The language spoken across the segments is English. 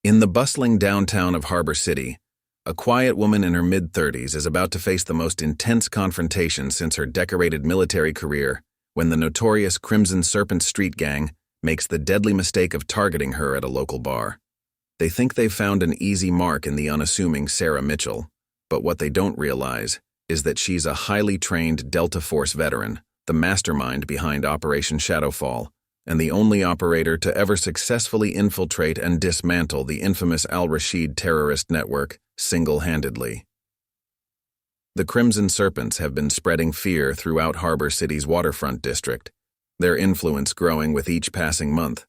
In the bustling downtown of Harbor City, a quiet woman in her mid-30s is about to face the most intense confrontation since her decorated military career when the notorious Crimson Serpents street gang makes the deadly mistake of targeting her at a local bar. They think they've found an easy mark in the unassuming Sarah Mitchell, but what they don't realize is that she's a highly trained Delta Force veteran, the mastermind behind Operation Shadowfall, and the only operator to ever successfully infiltrate and dismantle the infamous al-Rashid terrorist network single-handedly. The Crimson Serpents have been spreading fear throughout Harbor City's waterfront district, their influence growing with each passing month.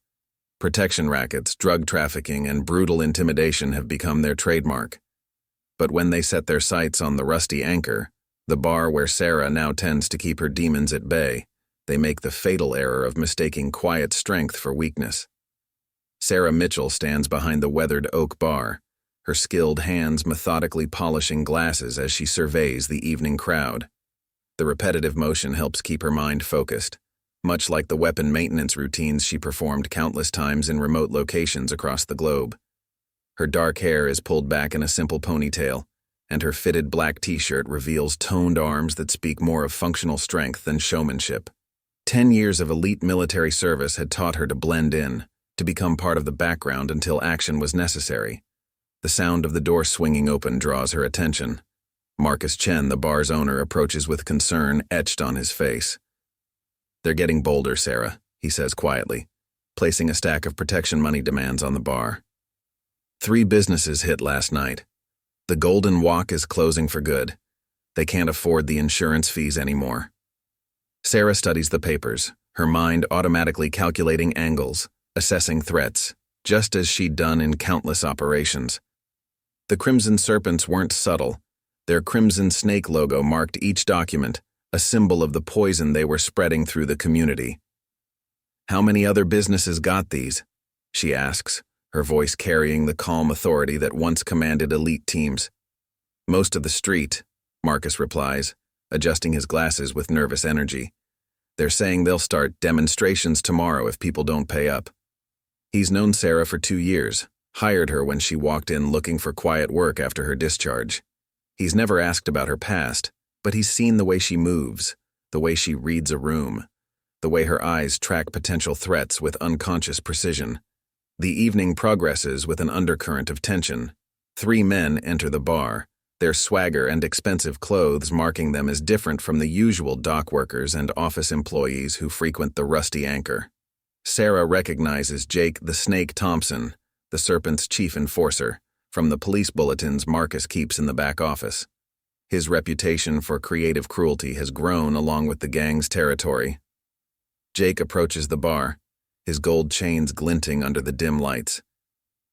Protection rackets, drug trafficking, and brutal intimidation have become their trademark. But when they set their sights on the Rusty Anchor, the bar where Sarah now tends to keep her demons at bay, they make the fatal error of mistaking quiet strength for weakness. Sarah Mitchell stands behind the weathered oak bar, her skilled hands methodically polishing glasses as she surveys the evening crowd. The repetitive motion helps keep her mind focused, much like the weapon maintenance routines she performed countless times in remote locations across the globe. Her dark hair is pulled back in a simple ponytail, and her fitted black t-shirt reveals toned arms that speak more of functional strength than showmanship. 10 years of elite military service had taught her to blend in, to become part of the background until action was necessary. The sound of the door swinging open draws her attention. Marcus Chen, the bar's owner, approaches with concern etched on his face. "They're getting bolder, Sarah," he says quietly, placing a stack of protection money demands on the bar. 3 businesses hit last night. The Golden Walk is closing for good. They can't afford the insurance fees anymore. Sarah studies the papers, her mind automatically calculating angles, assessing threats, just as she'd done in countless operations. The Crimson Serpents weren't subtle. Their crimson snake logo marked each document, a symbol of the poison they were spreading through the community. "How many other businesses got these?" she asks, her voice carrying the calm authority that once commanded elite teams. "Most of the street," Marcus replies, adjusting his glasses with nervous energy. "They're saying they'll start demonstrations tomorrow if people don't pay up." He's known Sarah for 2 years, hired her when she walked in looking for quiet work after her discharge. He's never asked about her past, but he's seen the way she moves, the way she reads a room, the way her eyes track potential threats with unconscious precision. The evening progresses with an undercurrent of tension. 3 men enter the bar, their swagger and expensive clothes marking them as different from the usual dock workers and office employees who frequent the Rusty Anchor. Sarah recognizes Jake the Snake Thompson, the Serpent's chief enforcer, from the police bulletins Marcus keeps in the back office. His reputation for creative cruelty has grown along with the gang's territory. Jake approaches the bar, his gold chains glinting under the dim lights.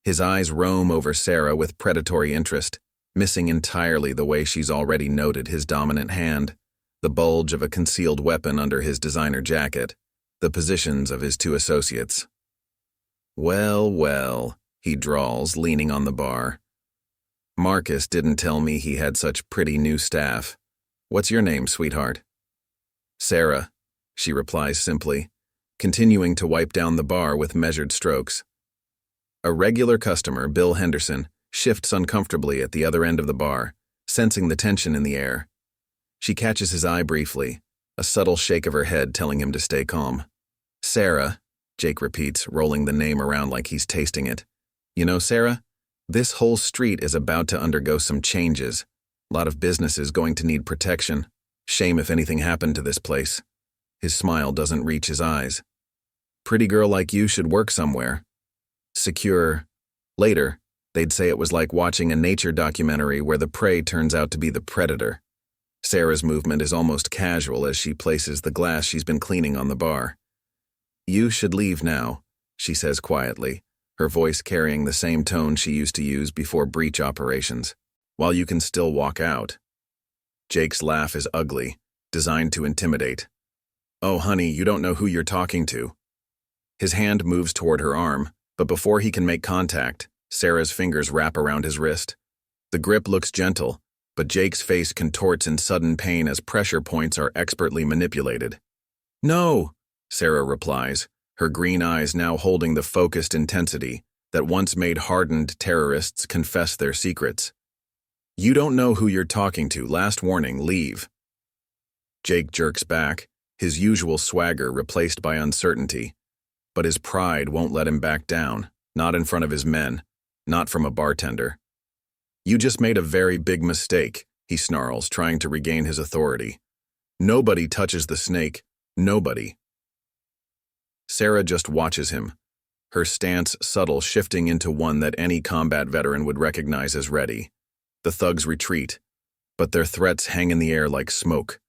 His eyes roam over Sarah with predatory interest, missing entirely the way she's already noted his dominant hand, the bulge of a concealed weapon under his designer jacket, the positions of his 2 associates. "Well, well," he drawls, leaning on the bar. "Marcus didn't tell me he had such pretty new staff. What's your name, sweetheart?" "Sarah," she replies simply, continuing to wipe down the bar with measured strokes. A regular customer, Bill Henderson, shifts uncomfortably at the other end of the bar, sensing the tension in the air. She catches his eye briefly, a subtle shake of her head telling him to stay calm. "Sarah," Jake repeats, rolling the name around like he's tasting it. "You know, Sarah, this whole street is about to undergo some changes. A lot of businesses going to need protection. Shame if anything happened to this place." His smile doesn't reach his eyes. "Pretty girl like you should work somewhere. Secure." Later, they'd say it was like watching a nature documentary where the prey turns out to be the predator. Sarah's movement is almost casual as she places the glass she's been cleaning on the bar. "You should leave now," she says quietly, her voice carrying the same tone she used to use before breach operations, "while you can still walk out." Jake's laugh is ugly, designed to intimidate. "Oh, honey, you don't know who you're talking to." His hand moves toward her arm, but before he can make contact, Sarah's fingers wrap around his wrist. The grip looks gentle, but Jake's face contorts in sudden pain as pressure points are expertly manipulated. "No," Sarah replies, her green eyes now holding the focused intensity, that once made hardened terrorists confess their secrets. You don't know who you're talking to. Last warning, leave. Jake jerks back, his usual swagger replaced by uncertainty, but his pride won't let him back down, not in front of his men, not from a bartender. You just made a very big mistake, he snarls, trying to regain his authority. Nobody touches the snake, nobody. Sarah just watches him, her stance subtle, shifting into one that any combat veteran would recognize as ready. The thugs retreat, but their threats hang in the air like smoke.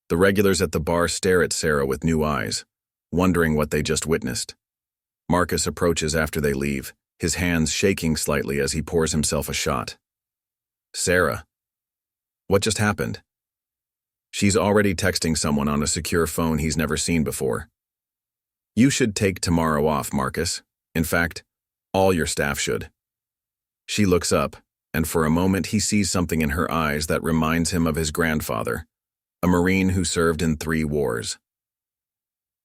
The regulars at the bar stare at Sarah with new eyes, wondering what they just witnessed. Marcus approaches after they leave, his hands shaking slightly as he pours himself a shot. Sarah. What just happened? She's already texting someone on a secure phone he's never seen before. You should take tomorrow off, Marcus. In fact, all your staff should. She looks up, and for a moment he sees something in her eyes that reminds him of his grandfather, a Marine who served in 3 wars.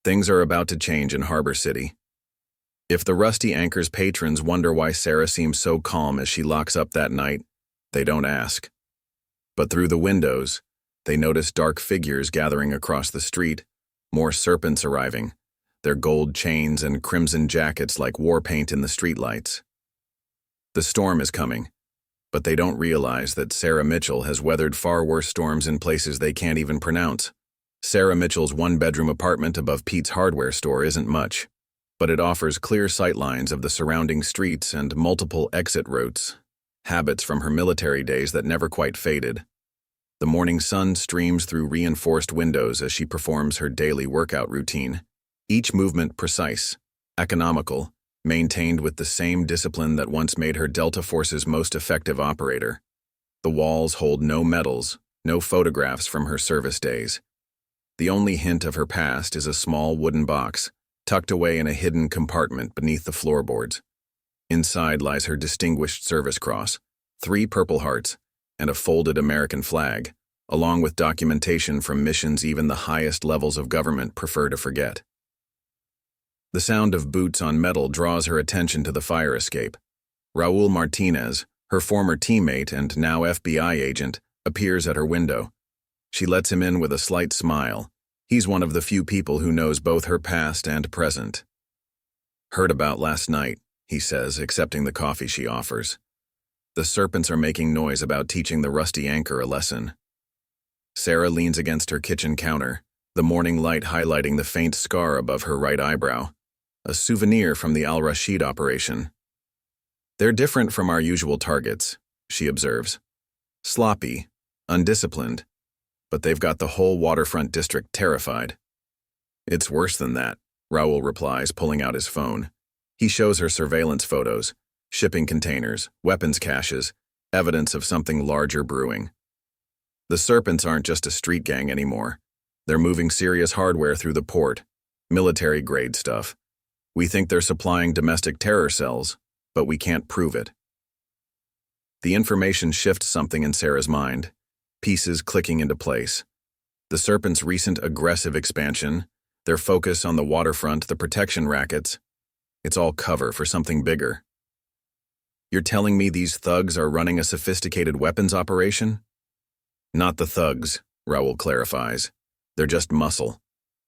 Things are about to change in Harbor City. If the Rusty Anchor's patrons wonder why Sarah seems so calm as she locks up that night, they don't ask. But through the windows, they notice dark figures gathering across the street, more serpents arriving, their gold chains and crimson jackets like war paint in the streetlights. The storm is coming, but they don't realize that Sarah Mitchell has weathered far worse storms in places they can't even pronounce. Sarah Mitchell's 1-bedroom apartment above Pete's hardware store isn't much, but it offers clear sightlines of the surrounding streets and multiple exit routes, habits from her military days that never quite faded. The morning sun streams through reinforced windows as she performs her daily workout routine, each movement precise, economical, maintained with the same discipline that once made her Delta Force's most effective operator. The walls hold no medals, no photographs from her service days. The only hint of her past is a small wooden box, tucked away in a hidden compartment beneath the floorboards. Inside lies her Distinguished Service Cross, 3 Purple Hearts, and a folded American flag, along with documentation from missions even the highest levels of government prefer to forget. The sound of boots on metal draws her attention to the fire escape. Raul Martinez, her former teammate and now FBI agent, appears at her window. She lets him in with a slight smile. He's one of the few people who knows both her past and present. Heard about last night, he says, accepting the coffee she offers. The serpents are making noise about teaching the Rusty Anchor a lesson. Sarah leans against her kitchen counter, the morning light highlighting the faint scar above her right eyebrow, a souvenir from the Al-Rashid operation. They're different from our usual targets, she observes. Sloppy, undisciplined, but they've got the whole waterfront district terrified. It's worse than that, Raul replies, pulling out his phone. He shows her surveillance photos, shipping containers, weapons caches, evidence of something larger brewing. The Serpents aren't just a street gang anymore. They're moving serious hardware through the port, military-grade stuff. We think they're supplying domestic terror cells, but we can't prove it. The information shifts something in Sarah's mind, pieces clicking into place. The Serpents' recent aggressive expansion, their focus on the waterfront, the protection rackets, it's all cover for something bigger. You're telling me these thugs are running a sophisticated weapons operation? Not the thugs, Raul clarifies. They're just muscle.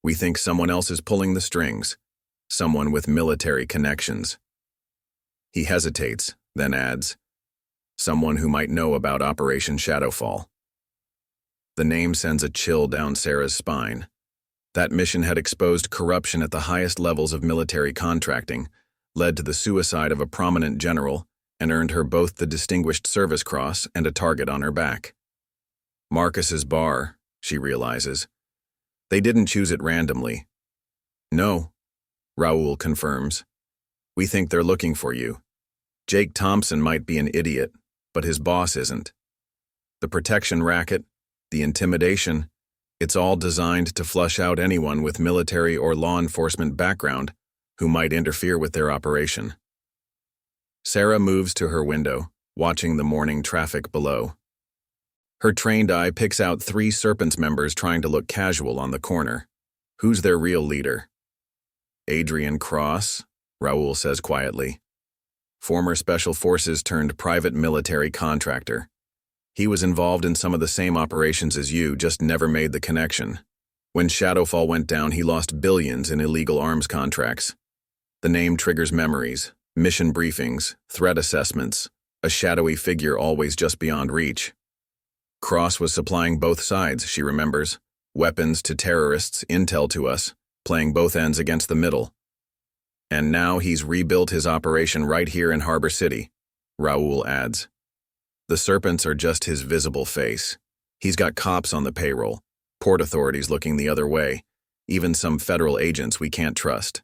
We think someone else is pulling the strings, someone with military connections. He hesitates, then adds, someone who might know about Operation Shadowfall. The name sends a chill down Sarah's spine. That mission had exposed corruption at the highest levels of military contracting, led to the suicide of a prominent general, and earned her both the Distinguished Service Cross and a target on her back. Marcus's bar, she realizes. They didn't choose it randomly. No, Raul confirms. We think they're looking for you. Jake Thompson might be an idiot, but his boss isn't. The protection racket, the intimidation, it's all designed to flush out anyone with military or law enforcement background who might interfere with their operation. Sarah moves to her window, watching the morning traffic below. Her trained eye picks out 3 Serpents members trying to look casual on the corner. Who's their real leader? Adrian Cross, Raul says quietly. former Special Forces turned private military contractor. He was involved in some of the same operations as you, just never made the connection. When Shadowfall went down, he lost billions in illegal arms contracts. The name triggers memories, mission briefings, threat assessments, a shadowy figure always just beyond reach. Cross was supplying both sides, she remembers. Weapons to terrorists, intel to us, playing both ends against the middle. And now he's rebuilt his operation right here in Harbor City, Raoul adds. The Serpents are just his visible face. He's got cops on the payroll, port authorities looking the other way, even some federal agents we can't trust.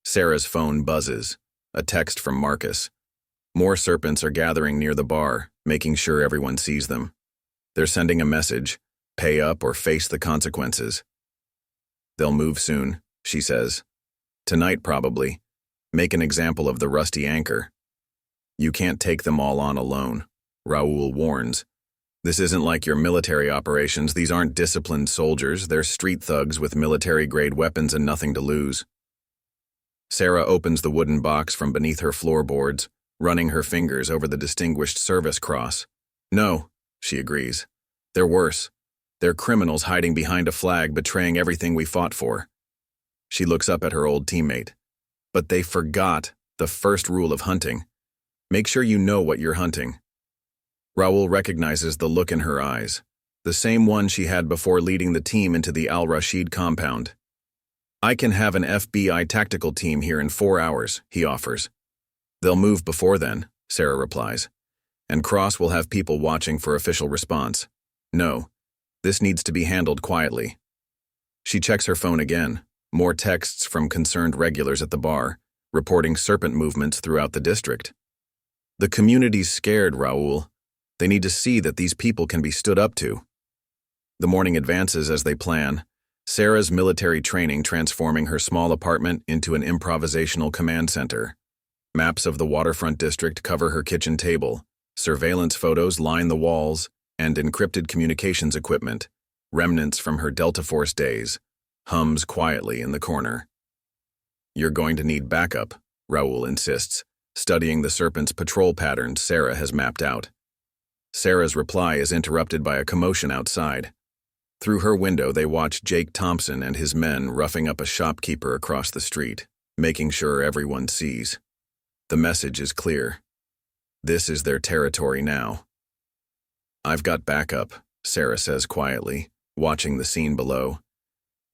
Sarah's phone buzzes, a text from Marcus. More Serpents are gathering near the bar, making sure everyone sees them. They're sending a message, pay up or face the consequences. They'll move soon, she says. Tonight, probably. Make an example of the rusty anchor. You can't take them all on alone, Raoul warns. This isn't like your military operations. These aren't disciplined soldiers. They're street thugs with military-grade weapons and nothing to lose. Sarah opens the wooden box from beneath her floorboards, running her fingers over the Distinguished Service Cross. No, she agrees. They're worse. They're criminals hiding behind a flag, betraying everything we fought for. She looks up at her old teammate. But they forgot the first rule of hunting. Make sure you know what you're hunting. Raoul recognizes the look in her eyes, the same one she had before leading the team into the Al-Rashid compound. I can have an FBI tactical team here in 4 hours, he offers. They'll move before then, Sarah replies. And Cross will have people watching for official response. No, this needs to be handled quietly. She checks her phone again, more texts from concerned regulars at the bar, reporting serpent movements throughout the district. The community's scared, Raoul. They need to see that these people can be stood up to. The morning advances as they plan, Sarah's military training transforming her small apartment into an improvisational command center. Maps of the waterfront district cover her kitchen table, surveillance photos line the walls, and encrypted communications equipment, remnants from her Delta Force days, hums quietly in the corner. You're going to need backup, Raoul insists, studying the Serpent's patrol patterns Sarah has mapped out. Sarah's reply is interrupted by a commotion outside. Through her window, they watch Jake Thompson and his men roughing up a shopkeeper across the street, making sure everyone sees. The message is clear. This is their territory now. I've got backup, Sarah says quietly, watching the scene below.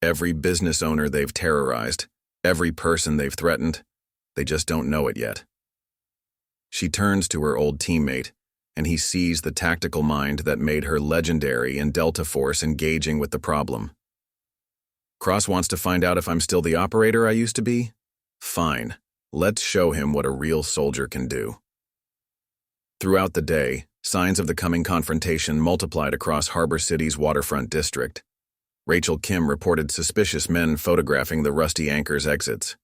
Every business owner they've terrorized, every person they've threatened, they just don't know it yet. She turns to her old teammate, and he sees the tactical mind that made her legendary in Delta Force engaging with the problem. Cross wants to find out if I'm still the operator I used to be? Fine, let's show him what a real soldier can do. Throughout the day, signs of the coming confrontation multiplied across Harbor City's waterfront district. Rachel Kim reported suspicious men photographing the Rusty Anchor's exits.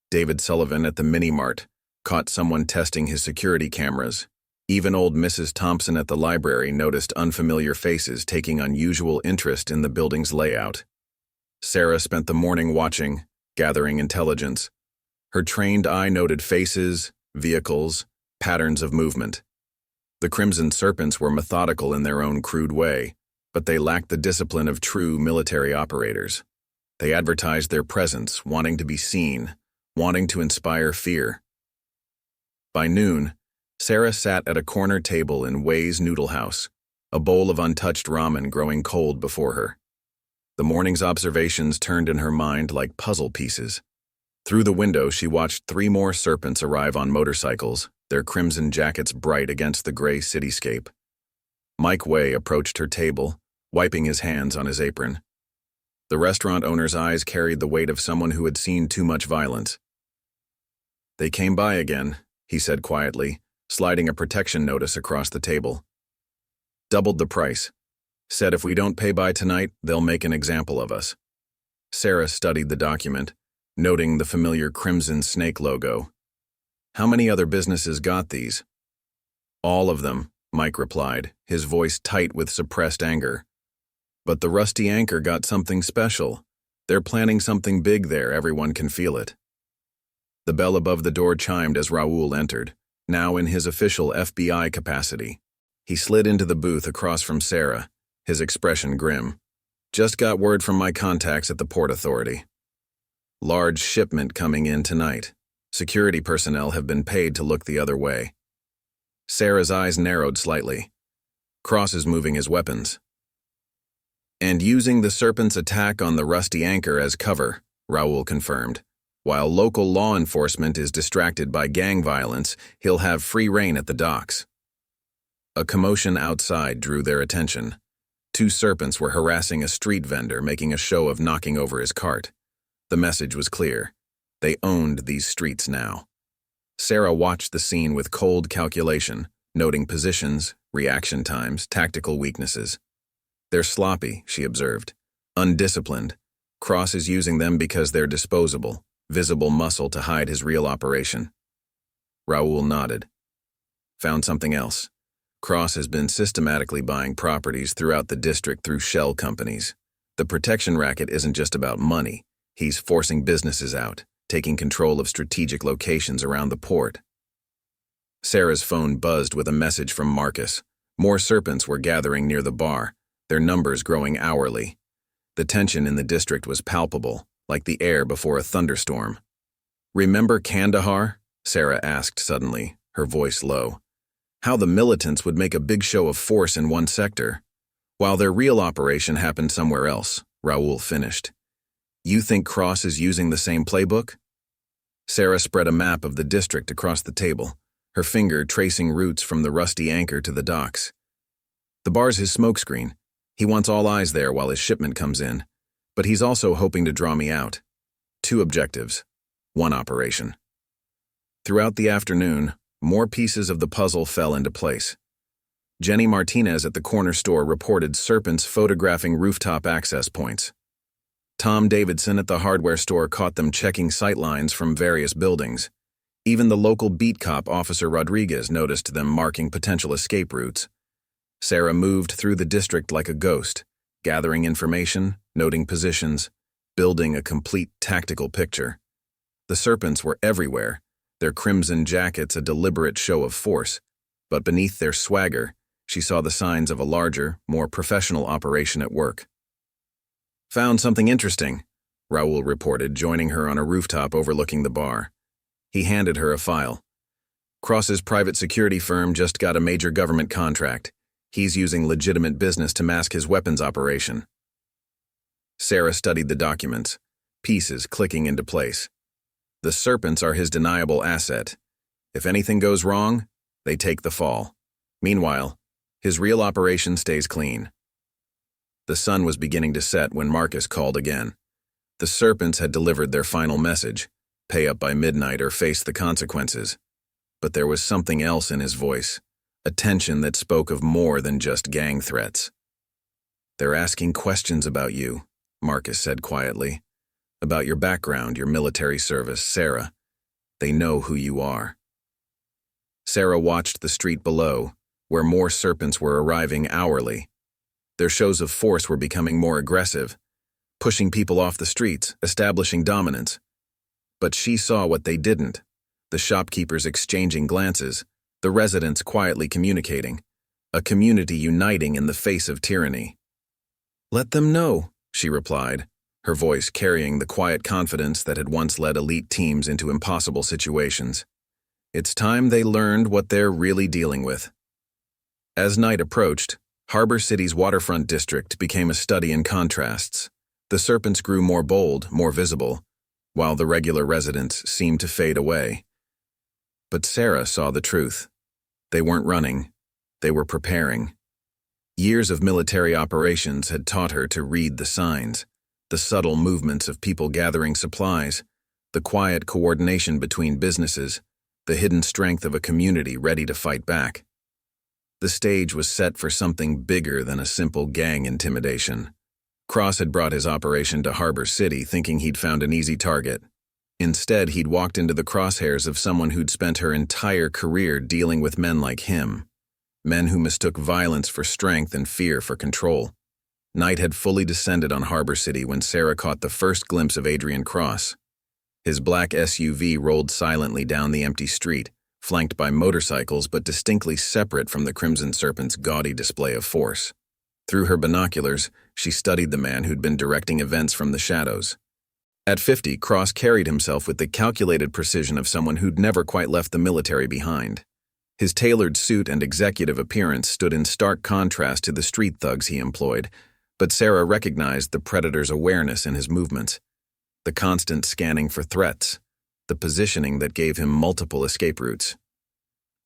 David Sullivan at the Mini-Mart caught someone testing his security cameras. Even old Mrs. Thompson at the library noticed unfamiliar faces taking unusual interest in the building's layout. Sarah spent the morning watching, gathering intelligence. Her trained eye noted faces, vehicles, patterns of movement. The Crimson Serpents were methodical in their own crude way, but they lacked the discipline of true military operators. They advertised their presence, wanting to be seen, wanting to inspire fear. By noon, Sarah sat at a corner table in Way's Noodle House, a bowl of untouched ramen growing cold before her. The morning's observations turned in her mind like puzzle pieces. Through the window, she watched 3 more Serpents arrive on motorcycles, their crimson jackets bright against the gray cityscape. Mike Way approached her table, wiping his hands on his apron. The restaurant owner's eyes carried the weight of someone who had seen too much violence. They came by again, he said quietly, sliding a protection notice across the table. Doubled the price. Said if we don't pay by tonight, they'll make an example of us. Sarah studied the document, noting the familiar crimson snake logo. How many other businesses got these? All of them, Mike replied, his voice tight with suppressed anger. But the Rusty Anchor got something special. They're planning something big there, everyone can feel it. The bell above the door chimed as Raoul entered, now in his official FBI capacity. He slid into the booth across from Sarah, his expression grim. Just got word from my contacts at the Port Authority. Large shipment coming in tonight. Security personnel have been paid to look the other way. Sarah's eyes narrowed slightly. Cross is moving his weapons. And using the Serpent's attack on the Rusty Anchor as cover, Raoul confirmed. While local law enforcement is distracted by gang violence, he'll have free rein at the docks. A commotion outside drew their attention. 2 serpents were harassing a street vendor, making a show of knocking over his cart. The message was clear. They owned these streets now. Sarah watched the scene with cold calculation, noting positions, reaction times, tactical weaknesses. They're sloppy, she observed. Undisciplined. Cross is using them because they're disposable, visible muscle to hide his real operation. Raoul nodded. Found something else. Cross has been systematically buying properties throughout the district through shell companies. The protection racket isn't just about money. He's forcing businesses out, taking control of strategic locations around the port. Sarah's phone buzzed with a message from Marcus. More serpents were gathering near the bar, their numbers growing hourly. The tension in the district was palpable, like the air before a thunderstorm. "Remember Kandahar?" Sarah asked suddenly, her voice low. "How the militants would make a big show of force in one sector, while their real operation happened somewhere else," Raoul finished. "You think Cross is using the same playbook?" Sarah spread a map of the district across the table, her finger tracing routes from the Rusty Anchor to the docks. "The bar's his smokescreen. He wants all eyes there while his shipment comes in, but he's also hoping to draw me out. 2 objectives, 1 operation." Throughout the afternoon, more pieces of the puzzle fell into place. Jenny Martinez at the corner store reported serpents photographing rooftop access points. Tom Davidson at the hardware store caught them checking sightlines from various buildings. Even the local beat cop, Officer Rodriguez, noticed them marking potential escape routes. Sarah moved through the district like a ghost, gathering information, noting positions, building a complete tactical picture. The serpents were everywhere, their crimson jackets a deliberate show of force, but beneath their swagger, she saw the signs of a larger, more professional operation at work. "Found something interesting," Raoul reported, joining her on a rooftop overlooking the bar. He handed her a file. "Cross's private security firm just got a major government contract. He's using legitimate business to mask his weapons operation." Sarah studied the documents, pieces clicking into place. The serpents are his deniable asset. If anything goes wrong, they take the fall. Meanwhile, his real operation stays clean. The sun was beginning to set when Marcus called again. The serpents had delivered their final message: pay up by midnight or face the consequences. But there was something else in his voice, a tension that spoke of more than just gang threats. "They're asking questions about you," Marcus said quietly. "About your background, your military service, Sarah. They know who you are." Sarah watched the street below, where more serpents were arriving hourly. Their shows of force were becoming more aggressive, pushing people off the streets, establishing dominance. But she saw what they didn't: the shopkeepers exchanging glances, the residents quietly communicating, a community uniting in the face of tyranny. "Let them know," she replied, her voice carrying the quiet confidence that had once led elite teams into impossible situations. "It's time they learned what they're really dealing with." As night approached, Harbor City's waterfront district became a study in contrasts. The serpents grew more bold, more visible, while the regular residents seemed to fade away. But Sarah saw the truth. They weren't running. They were preparing. Years of military operations had taught her to read the signs, the subtle movements of people gathering supplies, the quiet coordination between businesses, the hidden strength of a community ready to fight back. The stage was set for something bigger than a simple gang intimidation. Cross had brought his operation to Harbor City thinking he'd found an easy target. Instead, he'd walked into the crosshairs of someone who'd spent her entire career dealing with men like him, men who mistook violence for strength and fear for control. Night had fully descended on Harbor City when Sarah caught the first glimpse of Adrian Cross. His black SUV rolled silently down the empty street, flanked by motorcycles but distinctly separate from the Crimson Serpents' gaudy display of force. Through her binoculars, she studied the man who'd been directing events from the shadows. At 50, Cross carried himself with the calculated precision of someone who'd never quite left the military behind. His tailored suit and executive appearance stood in stark contrast to the street thugs he employed, but Sarah recognized the predator's awareness in his movements, the constant scanning for threats, the positioning that gave him multiple escape routes.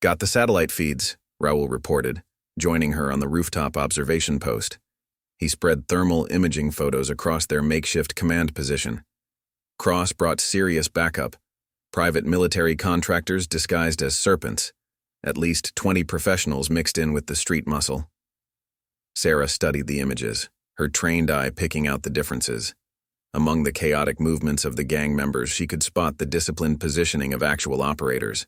"Got the satellite feeds," Raoul reported, joining her on the rooftop observation post. He spread thermal imaging photos across their makeshift command position. Cross brought serious backup, private military contractors disguised as serpents, at least 20 professionals mixed in with the street muscle. Sarah studied the images, her trained eye picking out the differences. Among the chaotic movements of the gang members, she could spot the disciplined positioning of actual operators.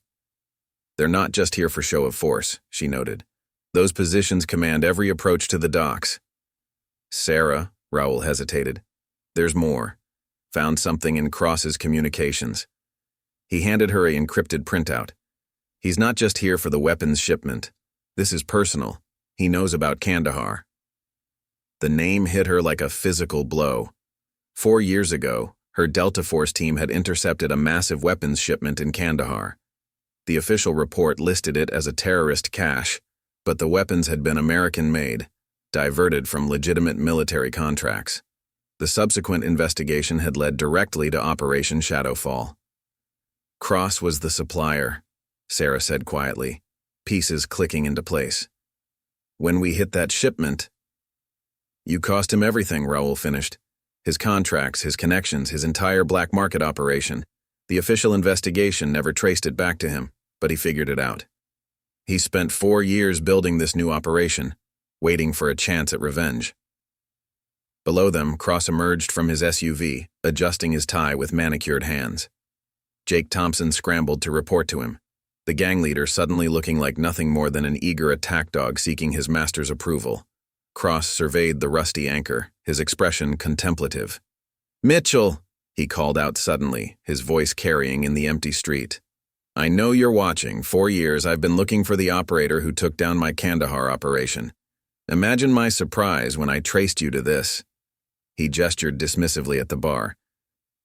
"They're not just here for show of force," she noted. "Those positions command every approach to the docks." "Sarah," Raoul hesitated. "There's more. Found something in Cross's communications." He handed her an encrypted printout. "He's not just here for the weapons shipment. This is personal. He knows about Kandahar." The name hit her like a physical blow. 4 years ago, her Delta Force team had intercepted a massive weapons shipment in Kandahar. The official report listed it as a terrorist cache, but the weapons had been American-made, diverted from legitimate military contracts. The subsequent investigation had led directly to Operation Shadowfall. "Cross was the supplier," Sarah said quietly, pieces clicking into place. "When we hit that shipment—" "You cost him everything," Raoul finished. "His contracts, his connections, his entire black market operation. The official investigation never traced it back to him, but he figured it out. He spent 4 years building this new operation, waiting for a chance at revenge." Below them, Cross emerged from his SUV, adjusting his tie with manicured hands. Jake Thompson scrambled to report to him, the gang leader suddenly looking like nothing more than an eager attack dog seeking his master's approval. Cross surveyed the rusty anchor, his expression contemplative. "Mitchell!" he called out suddenly, his voice carrying in the empty street. "I know you're watching. 4 years I've been looking for the operator who took down my Kandahar operation. Imagine my surprise when I traced you to this." He gestured dismissively at the bar.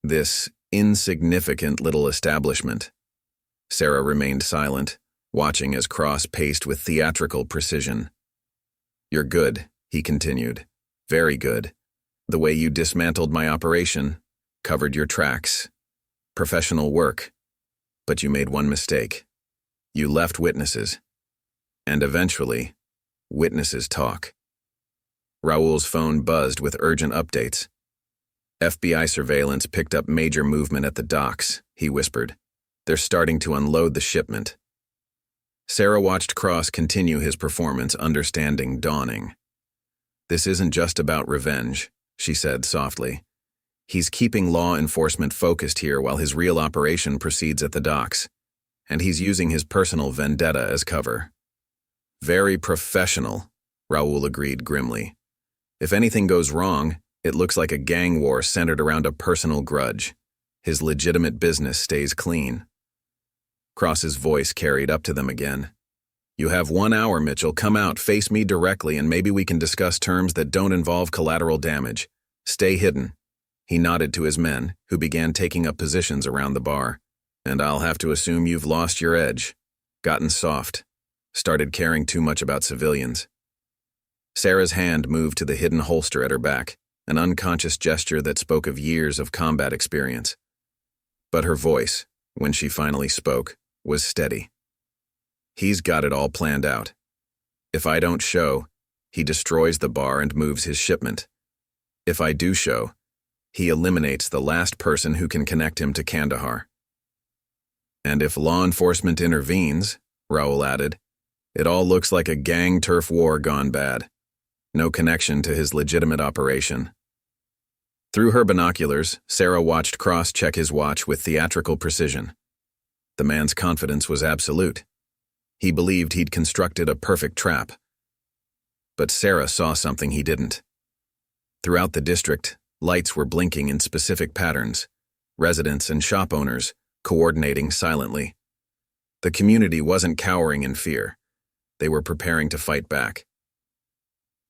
"This insignificant little establishment." Sarah remained silent, watching as Cross paced with theatrical precision. "You're good," he continued. "Very good. The way you dismantled my operation, covered your tracks. Professional work. But you made one mistake. You left witnesses. And eventually, witnesses talk." Raoul's phone buzzed with urgent updates. "FBI surveillance picked up major movement at the docks," he whispered. "They're starting to unload the shipment." Sarah watched Cross continue his performance, understanding dawning. "This isn't just about revenge," she said softly. "He's keeping law enforcement focused here while his real operation proceeds at the docks, and he's using his personal vendetta as cover." "Very professional," Raoul agreed grimly. "If anything goes wrong, it looks like a gang war centered around a personal grudge. His legitimate business stays clean." Cross's voice carried up to them again. "You have 1 hour, Mitchell. Come out, face me directly, and maybe we can discuss terms that don't involve collateral damage. Stay hidden." He nodded to his men, who began taking up positions around the bar. "And I'll have to assume you've lost your edge. Gotten soft. Started caring too much about civilians." Sarah's hand moved to the hidden holster at her back, an unconscious gesture that spoke of years of combat experience. But her voice, when she finally spoke, was steady. "He's got it all planned out. If I don't show, he destroys the bar and moves his shipment. If I do show, he eliminates the last person who can connect him to Kandahar. And if law enforcement intervenes," Raoul added, "it all looks like a gang turf war gone bad. No connection to his legitimate operation." Through her binoculars, Sarah watched Cross check his watch with theatrical precision. The man's confidence was absolute. He believed he'd constructed a perfect trap. But Sarah saw something he didn't. Throughout the district, lights were blinking in specific patterns, residents and shop owners coordinating silently. The community wasn't cowering in fear. They were preparing to fight back.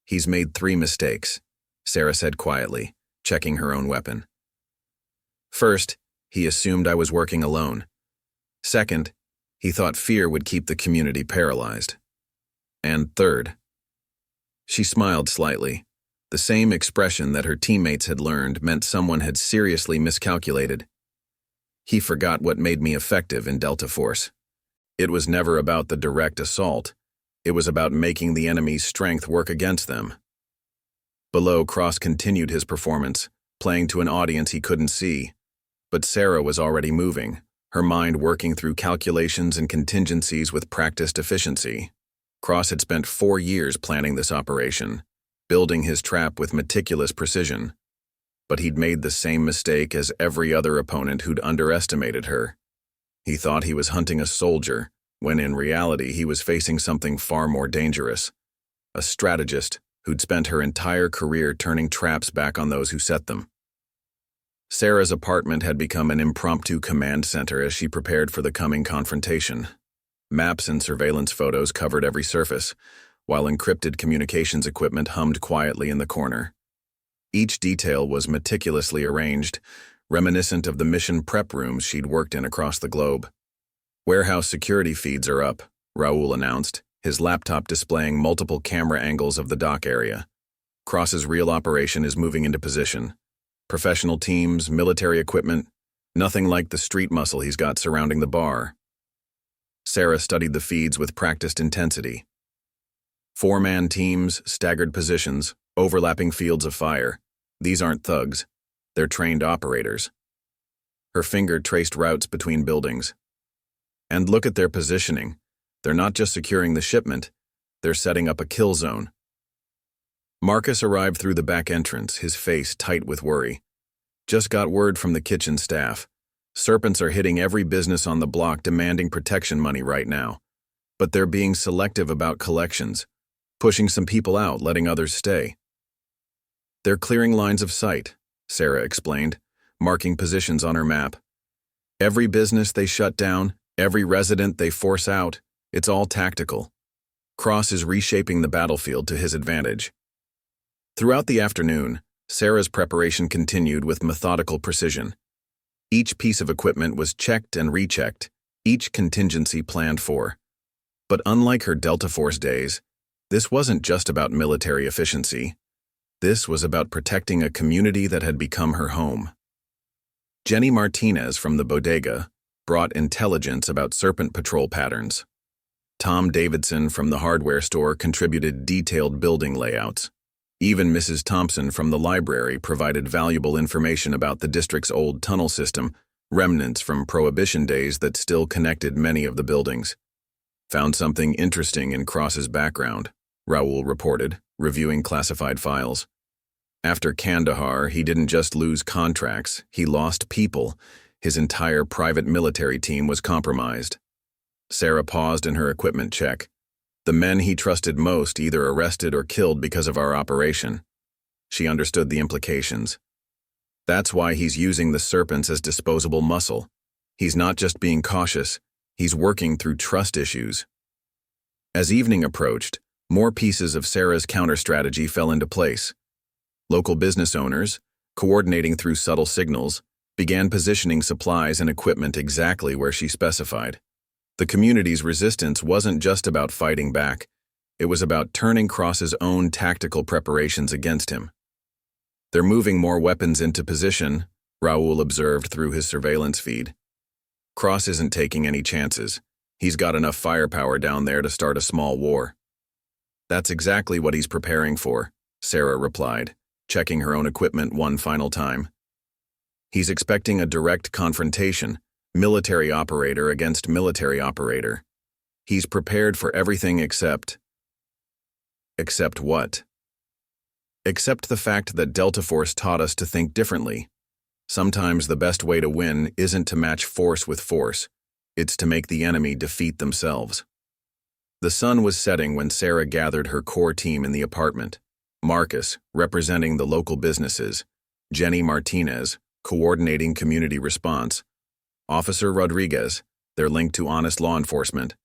"He's made 3 mistakes," Sarah said quietly, checking her own weapon. "First, he assumed I was working alone. Second, he thought fear would keep the community paralyzed. And third," she smiled slightly. The same expression that her teammates had learned meant someone had seriously miscalculated. "He forgot what made me effective in Delta Force. It was never about the direct assault. It was about making the enemy's strength work against them." Below, Cross continued his performance, playing to an audience he couldn't see. But Sarah was already moving, her mind working through calculations and contingencies with practiced efficiency. Cross had spent 4 years planning this operation, building his trap with meticulous precision. But he'd made the same mistake as every other opponent who'd underestimated her. He thought he was hunting a soldier, when in reality he was facing something far more dangerous. A strategist who'd spent her entire career turning traps back on those who set them. Sarah's apartment had become an impromptu command center as she prepared for the coming confrontation. Maps and surveillance photos covered every surface, while encrypted communications equipment hummed quietly in the corner. Each detail was meticulously arranged, reminiscent of the mission prep rooms she'd worked in across the globe. "Warehouse security feeds are up," Raoul announced, his laptop displaying multiple camera angles of the dock area. "Cross's real operation is moving into position. Professional teams, military equipment, nothing like the street muscle he's got surrounding the bar." Sarah studied the feeds with practiced intensity. 4-man teams, staggered positions, overlapping fields of fire. These aren't thugs. They're trained operators. Her finger traced routes between buildings. And look at their positioning. They're not just securing the shipment, they're setting up a kill zone. Marcus arrived through the back entrance, his face tight with worry. "Just got word from the kitchen staff. Serpents are hitting every business on the block demanding protection money right now. But they're being selective about collections, pushing some people out, letting others stay." "They're clearing lines of sight," Sarah explained, marking positions on her map. "Every business they shut down, every resident they force out, it's all tactical. Cross is reshaping the battlefield to his advantage." Throughout the afternoon, Sarah's preparation continued with methodical precision. Each piece of equipment was checked and rechecked, each contingency planned for. But unlike her Delta Force days, this wasn't just about military efficiency. This was about protecting a community that had become her home. Jenny Martinez from the bodega brought intelligence about serpent patrol patterns. Tom Davidson from the hardware store contributed detailed building layouts. Even Mrs. Thompson from the library provided valuable information about the district's old tunnel system, remnants from Prohibition days that still connected many of the buildings. "Found something interesting in Cross's background," Raoul reported, reviewing classified files. "After Kandahar, he didn't just lose contracts, he lost people. His entire private military team was compromised." Sarah paused in her equipment check. "The men he trusted most either arrested or killed because of our operation." She understood the implications. "That's why he's using the serpents as disposable muscle. He's not just being cautious, he's working through trust issues." As evening approached, more pieces of Sarah's counter-strategy fell into place. Local business owners, coordinating through subtle signals, began positioning supplies and equipment exactly where she specified. The community's resistance wasn't just about fighting back, it was about turning Cross's own tactical preparations against him. "They're moving more weapons into position," Raoul observed through his surveillance feed. "Cross isn't taking any chances. He's got enough firepower down there to start a small war." "That's exactly what he's preparing for," Sarah replied, checking her own equipment one final time. "He's expecting a direct confrontation, military operator against military operator. He's prepared for everything except..." Except what? Except the fact that Delta Force taught us to think differently. Sometimes the best way to win isn't to match force with force, it's to make the enemy defeat themselves. The sun was setting when Sarah gathered her core team in the apartment. Marcus, representing the local businesses, Jenny Martinez, coordinating community response, Officer Rodriguez, They're linked to honest law enforcement.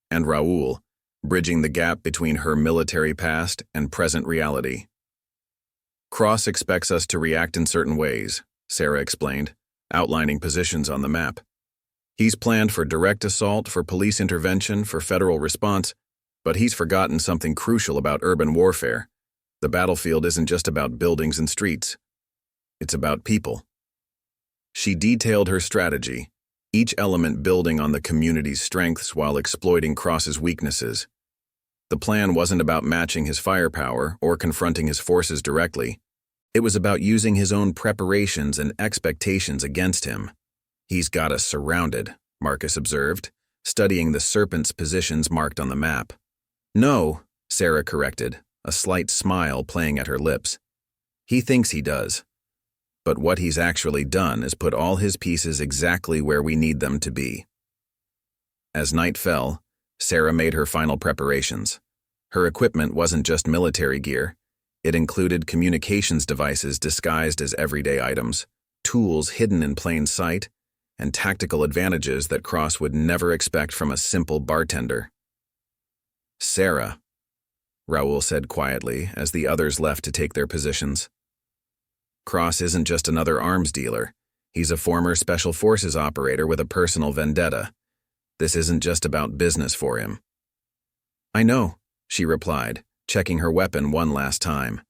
And Raoul, bridging the gap between her military past and present reality. Cross expects us to react in certain ways, Sarah explained, outlining positions on the map. He's planned for direct assault, for police intervention, for federal response, but he's forgotten something crucial about urban warfare. The battlefield isn't just about buildings and streets. It's about people. She detailed her strategy, each element building on the community's strengths while exploiting Cross's weaknesses. The plan wasn't about matching his firepower or confronting his forces directly. It was about using his own preparations and expectations against him. He's got us surrounded, Marcus observed, studying the serpent's positions marked on the map. No, Sarah corrected, a slight smile playing at her lips. He thinks he does. But what he's actually done is put all his pieces exactly where we need them to be. As night fell, Sarah made her final preparations. Her equipment wasn't just military gear. It included communications devices disguised as everyday items, tools hidden in plain sight, and tactical advantages that Cross would never expect from a simple bartender. Sarah, Raoul said quietly as the others left to take their positions. Cross isn't just another arms dealer. He's a former Special Forces operator with a personal vendetta. This isn't just about business for him. I know, she replied, checking her weapon one last time.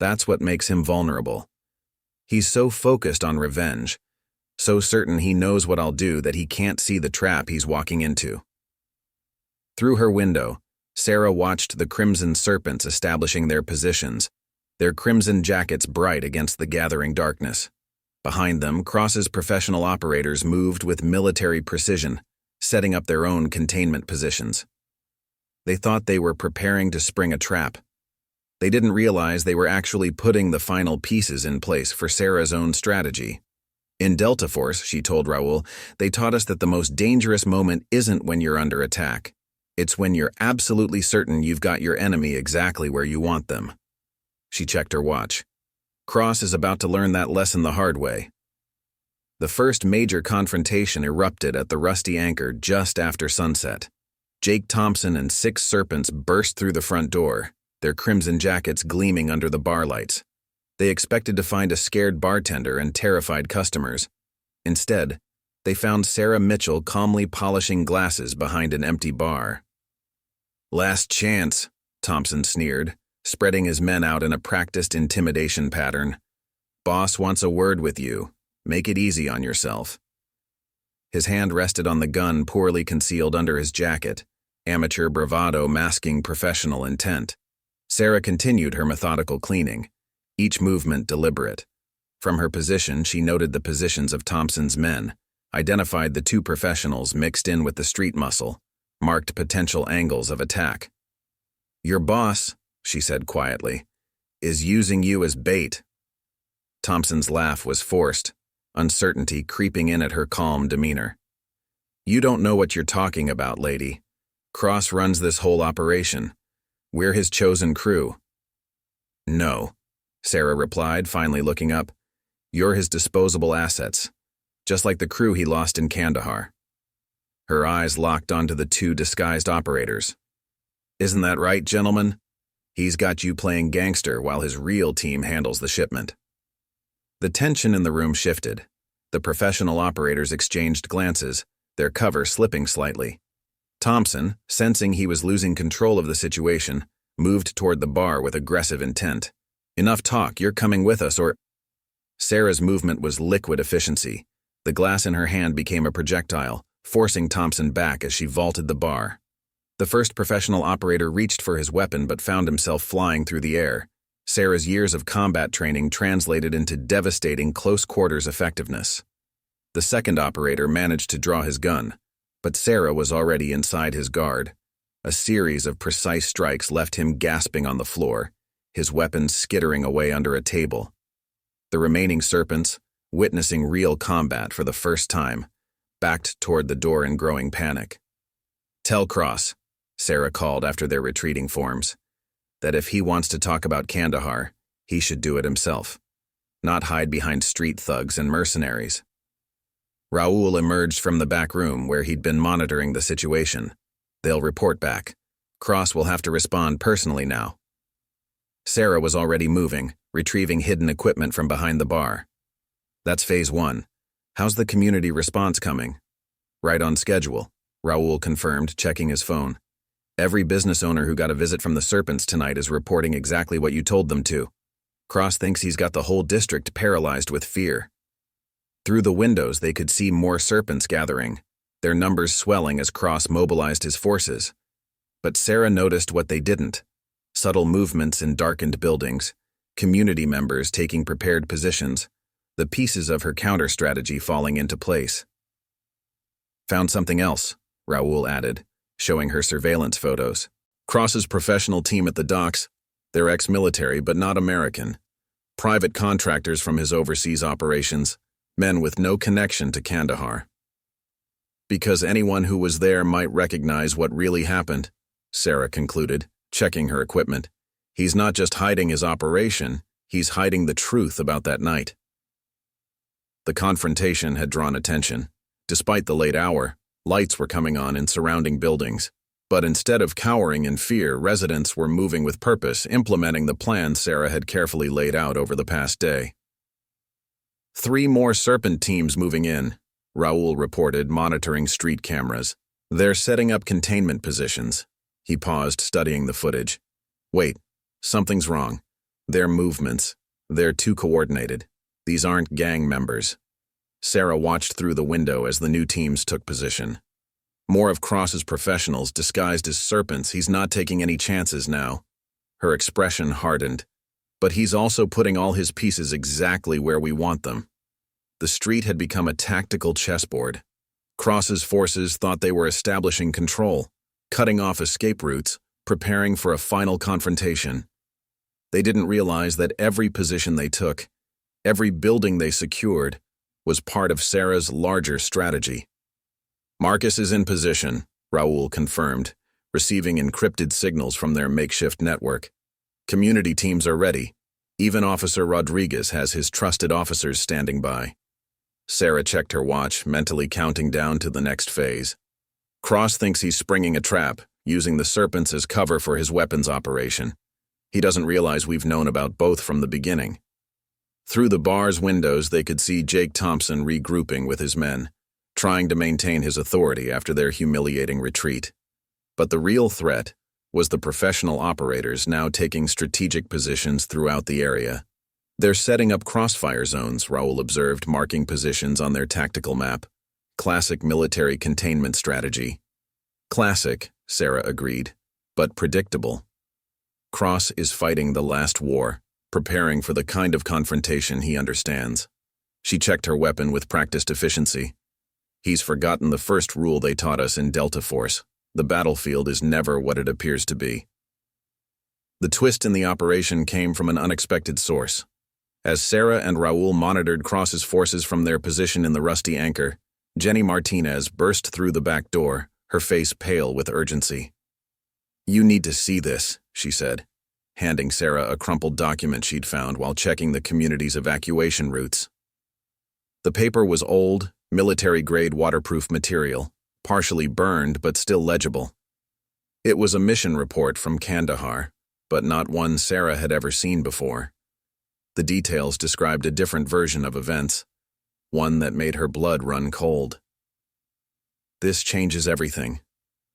That's what makes him vulnerable. He's so focused on revenge, so certain he knows what I'll do that he can't see the trap he's walking into. Through her window, Sarah watched the Crimson Serpents establishing their positions, their crimson jackets bright against the gathering darkness. Behind them, Cross's professional operators moved with military precision, setting up their own containment positions. They thought they were preparing to spring a trap. They didn't realize they were actually putting the final pieces in place for Sarah's own strategy. In Delta Force, she told Raoul, they taught us that the most dangerous moment isn't when you're under attack. It's when you're absolutely certain you've got your enemy exactly where you want them. She checked her watch. Cross is about to learn that lesson the hard way. The first major confrontation erupted at the Rusty Anchor just after sunset. Jake Thompson and 6 serpents burst through the front door, their crimson jackets gleaming under the bar lights. They expected to find a scared bartender and terrified customers. Instead, they found Sarah Mitchell calmly polishing glasses behind an empty bar. Last chance, Thompson sneered, spreading his men out in a practiced intimidation pattern. Boss wants a word with you. Make it easy on yourself. His hand rested on the gun poorly concealed under his jacket, amateur bravado masking professional intent. Sarah continued her methodical cleaning, each movement deliberate. From her position, she noted the positions of Thompson's men, identified the 2 professionals mixed in with the street muscle, marked potential angles of attack. Your boss, she said quietly, is using you as bait. Thompson's laugh was forced, uncertainty creeping in at her calm demeanor. You don't know what you're talking about, lady. Cross runs this whole operation. We're his chosen crew. No, Sarah replied, finally looking up. You're his disposable assets, just like the crew he lost in Kandahar. Her eyes locked onto the 2 disguised operators. Isn't that right, gentlemen? He's got you playing gangster while his real team handles the shipment. The tension in the room shifted. The professional operators exchanged glances, their cover slipping slightly. Thompson, sensing he was losing control of the situation, moved toward the bar with aggressive intent. Enough talk, you're coming with us or… Sarah's movement was liquid efficiency. The glass in her hand became a projectile, forcing Thompson back as she vaulted the bar. The first professional operator reached for his weapon but found himself flying through the air. Sarah's years of combat training translated into devastating close-quarters effectiveness. The second operator managed to draw his gun, but Sarah was already inside his guard. A series of precise strikes left him gasping on the floor, his weapon skittering away under a table. The remaining serpents, witnessing real combat for the first time, backed toward the door in growing panic. Tell Cross, Sarah called after their retreating forms, that if he wants to talk about Kandahar, he should do it himself, not hide behind street thugs and mercenaries. Raoul emerged from the back room where he'd been monitoring the situation. They'll report back. Cross will have to respond personally now. Sarah was already moving, retrieving hidden equipment from behind the bar. That's phase 1. How's the community response coming? Right on schedule, Raoul confirmed, checking his phone. Every business owner who got a visit from the Serpents tonight is reporting exactly what you told them to. Cross thinks he's got the whole district paralyzed with fear. Through the windows, they could see more Serpents gathering, their numbers swelling as Cross mobilized his forces. But Sarah noticed what they didn't. Subtle movements in darkened buildings, community members taking prepared positions, the pieces of her counter-strategy falling into place. Found something else, Raoul added, showing her surveillance photos. Cross's professional team at the docks, they're ex-military but not American. Private contractors from his overseas operations, men with no connection to Kandahar. Because anyone who was there might recognize what really happened, Sarah concluded, checking her equipment. He's not just hiding his operation, he's hiding the truth about that night. The confrontation had drawn attention. Despite the late hour, lights were coming on in surrounding buildings. But instead of cowering in fear, residents were moving with purpose, implementing the plan Sarah had carefully laid out over the past day. 3 more Serpent teams moving in, Raoul reported, monitoring street cameras. They're setting up containment positions. He paused, studying the footage. Wait, something's wrong. Their movements. They're too coordinated. These aren't gang members. Sarah watched through the window as the new teams took position. More of Cross's professionals disguised as Serpents. He's not taking any chances now. Her expression hardened. But he's also putting all his pieces exactly where we want them. The street had become a tactical chessboard. Cross's forces thought they were establishing control, cutting off escape routes, preparing for a final confrontation. They didn't realize that every position they took, every building they secured, was part of Sarah's larger strategy. Marcus is in position, Raoul confirmed, receiving encrypted signals from their makeshift network. Community teams are ready. Even Officer Rodriguez has his trusted officers standing by. Sarah checked her watch, mentally counting down to the next phase. Cross thinks he's springing a trap, using the Serpents as cover for his weapons operation. He doesn't realize we've known about both from the beginning. Through the bar's windows, they could see Jake Thompson regrouping with his men, trying to maintain his authority after their humiliating retreat. But the real threat was the professional operators now taking strategic positions throughout the area. They're setting up crossfire zones, Raoul observed, marking positions on their tactical map. Classic military containment strategy. Classic, Sarah agreed, but predictable. Cross is fighting the last war, preparing for the kind of confrontation he understands. She checked her weapon with practiced efficiency. He's forgotten the first rule they taught us in Delta Force. The battlefield is never what it appears to be. The twist in the operation came from an unexpected source. As Sarah and Raoul monitored Cross's forces from their position in the Rusty Anchor, Jenny Martinez burst through the back door, her face pale with urgency. "You need to see this," she said, handing Sarah a crumpled document she'd found while checking the community's evacuation routes. The paper was old, military-grade waterproof material, partially burned but still legible. It was a mission report from Kandahar, but not one Sarah had ever seen before. The details described a different version of events, one that made her blood run cold. "This changes everything,"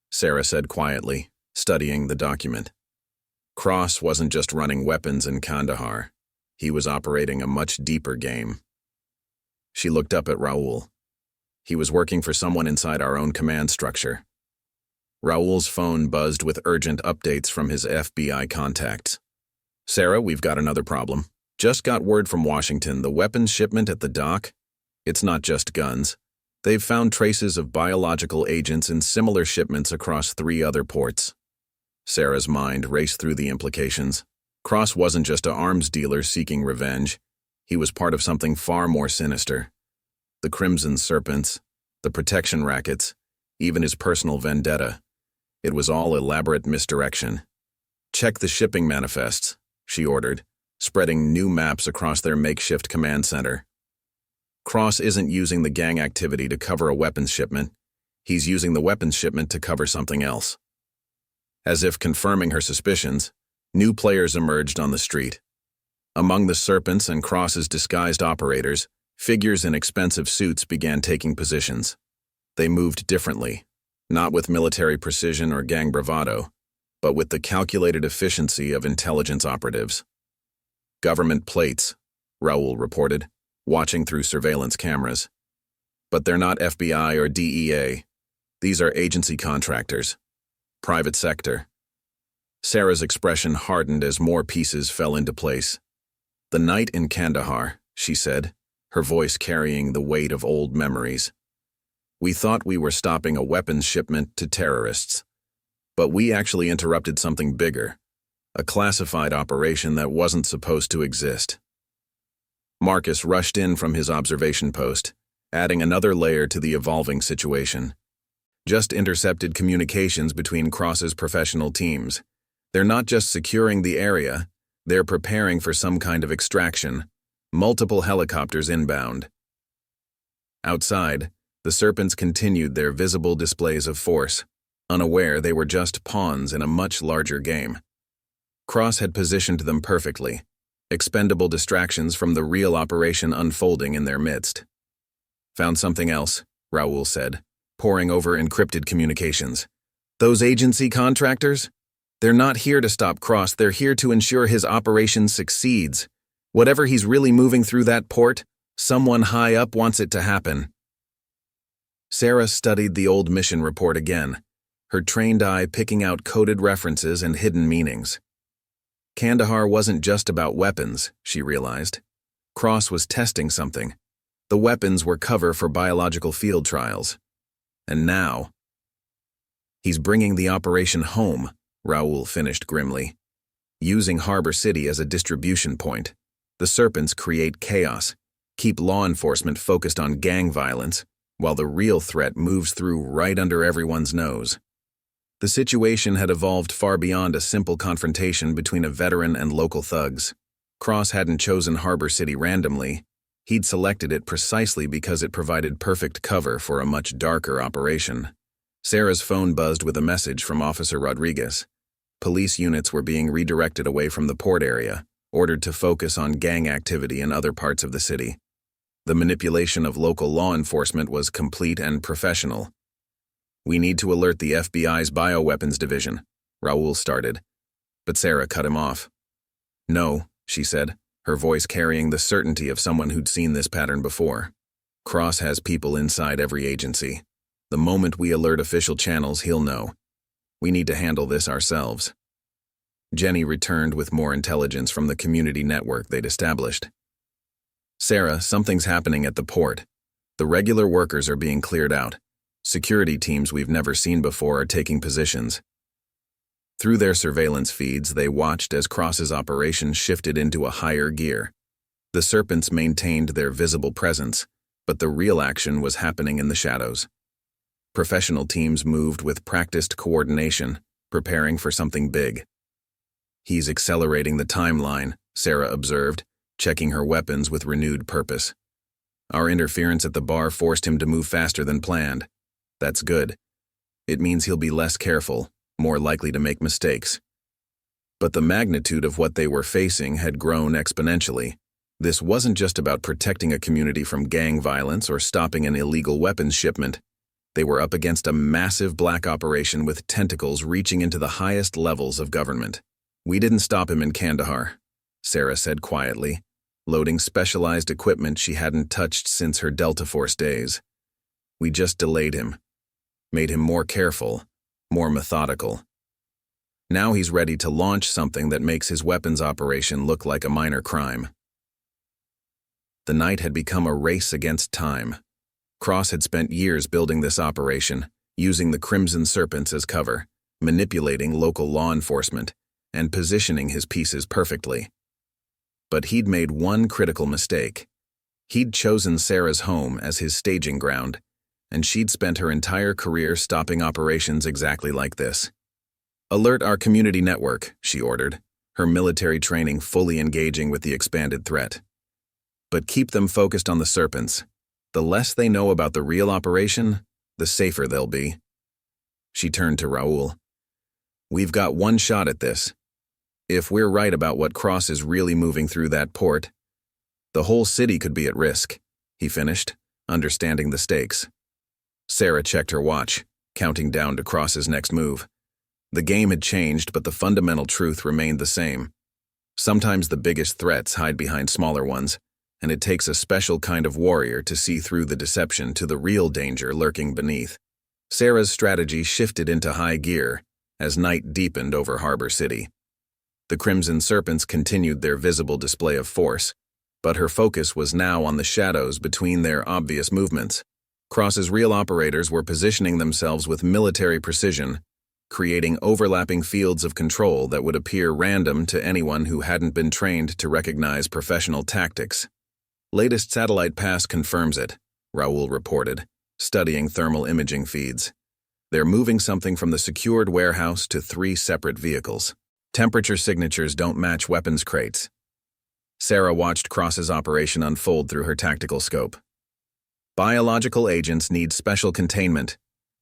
Sarah said quietly, studying the document. Cross wasn't just running weapons in Kandahar. He was operating a much deeper game. She looked up at Raoul. He was working for someone inside our own command structure. Raoul's phone buzzed with urgent updates from his FBI contacts. "Sarah, we've got another problem. Just got word from Washington, the weapons shipment at the dock. It's not just guns. They've found traces of biological agents in similar shipments across 3 other ports." Sarah's mind raced through the implications. Cross wasn't just an arms dealer seeking revenge. He was part of something far more sinister. The Crimson Serpents, the protection rackets, even his personal vendetta. It was all elaborate misdirection. "Check the shipping manifests," she ordered, spreading new maps across their makeshift command center. Cross isn't using the gang activity to cover a weapons shipment. He's using the weapons shipment to cover something else. As if confirming her suspicions, new players emerged on the street. Among the Serpents and Cross's disguised operators, figures in expensive suits began taking positions. They moved differently, not with military precision or gang bravado, but with the calculated efficiency of intelligence operatives. Government plates, Raoul reported, watching through surveillance cameras. But they're not FBI or DEA. These are agency contractors. Private sector. Sarah's expression hardened as more pieces fell into place. "The night in Kandahar," she said, her voice carrying the weight of old memories. "We thought we were stopping a weapons shipment to terrorists. But we actually interrupted something bigger, a classified operation that wasn't supposed to exist." Marcus rushed in from his observation post, adding another layer to the evolving situation. "Just intercepted communications between Cross's professional teams. They're not just securing the area, they're preparing for some kind of extraction. Multiple helicopters inbound." Outside, the Serpents continued their visible displays of force, unaware they were just pawns in a much larger game. Cross had positioned them perfectly, expendable distractions from the real operation unfolding in their midst. "Found something else," Raoul said, poring over encrypted communications. "Those agency contractors? They're not here to stop Cross, they're here to ensure his operation succeeds. Whatever he's really moving through that port, someone high up wants it to happen." Sarah studied the old mission report again, her trained eye picking out coded references and hidden meanings. Kandahar wasn't just about weapons, she realized. Cross was testing something. The weapons were cover for biological field trials. And now, he's bringing the operation home, Raoul finished grimly. Using Harbor City as a distribution point, the Serpents create chaos, keep law enforcement focused on gang violence, while the real threat moves through right under everyone's nose. The situation had evolved far beyond a simple confrontation between a veteran and local thugs. Cross hadn't chosen Harbor City randomly. He'd selected it precisely because it provided perfect cover for a much darker operation. Sarah's phone buzzed with a message from Officer Rodriguez. Police units were being redirected away from the port area, ordered to focus on gang activity in other parts of the city. The manipulation of local law enforcement was complete and professional. "We need to alert the FBI's bioweapons division," Raoul started, but Sarah cut him off. "No," she said, her voice carrying the certainty of someone who'd seen this pattern before. "Cross has people inside every agency. The moment we alert official channels, he'll know. We need to handle this ourselves." Jenny returned with more intelligence from the community network they'd established. "Sarah, something's happening at the port. The regular workers are being cleared out. Security teams we've never seen before are taking positions." Through their surveillance feeds, they watched as Cross's operation shifted into a higher gear. The Serpents maintained their visible presence, but the real action was happening in the shadows. Professional teams moved with practiced coordination, preparing for something big. "He's accelerating the timeline," Sarah observed, checking her weapons with renewed purpose. "Our interference at the bar forced him to move faster than planned. That's good. It means he'll be less careful, more likely to make mistakes." But the magnitude of what they were facing had grown exponentially. This wasn't just about protecting a community from gang violence or stopping an illegal weapons shipment. They were up against a massive black operation with tentacles reaching into the highest levels of government. "We didn't stop him in Kandahar," Sarah said quietly, loading specialized equipment she hadn't touched since her Delta Force days. "We just delayed him, made him more careful, more methodical. Now he's ready to launch something that makes his weapons operation look like a minor crime." The night had become a race against time. Cross had spent years building this operation, using the Crimson Serpents as cover, manipulating local law enforcement, and positioning his pieces perfectly. But he'd made one critical mistake. He'd chosen Sarah's home as his staging ground, and she'd spent her entire career stopping operations exactly like this. "Alert our community network," she ordered, her military training fully engaging with the expanded threat. "But keep them focused on the Serpents. The less they know about the real operation, the safer they'll be. She turned to Raoul. We've got one shot at this. If we're right about what Cross is really moving through that port, the whole city could be at risk, he finished, understanding the stakes. Sarah checked her watch, counting down to Cross's next move. The game had changed, but the fundamental truth remained the same. Sometimes the biggest threats hide behind smaller ones, and it takes a special kind of warrior to see through the deception to the real danger lurking beneath. Sarah's strategy shifted into high gear as night deepened over Harbor City. The Crimson Serpents continued their visible display of force, but her focus was now on the shadows between their obvious movements. Cross's real operators were positioning themselves with military precision, creating overlapping fields of control that would appear random to anyone who hadn't been trained to recognize professional tactics. Latest satellite pass confirms it, Raoul reported, studying thermal imaging feeds. They're moving something from the secured warehouse to 3 separate vehicles. Temperature signatures don't match weapons crates. Sarah watched Cross's operation unfold through her tactical scope. Biological agents need special containment.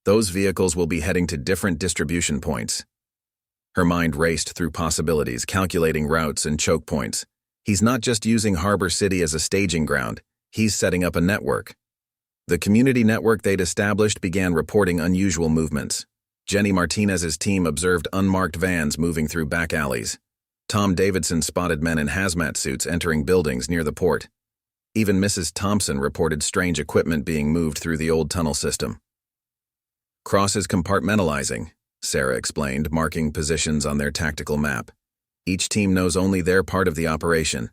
Those vehicles will be heading to different distribution points. Her mind raced through possibilities, calculating routes and choke points. He's not just using Harbor City as a staging ground, he's setting up a network. The community network they'd established began reporting unusual movements. Jenny Martinez's team observed unmarked vans moving through back alleys. Tom Davidson spotted men in hazmat suits entering buildings near the port. Even Mrs. Thompson reported strange equipment being moved through the old tunnel system. Cross is compartmentalizing, Sarah explained, marking positions on their tactical map. Each team knows only their part of the operation.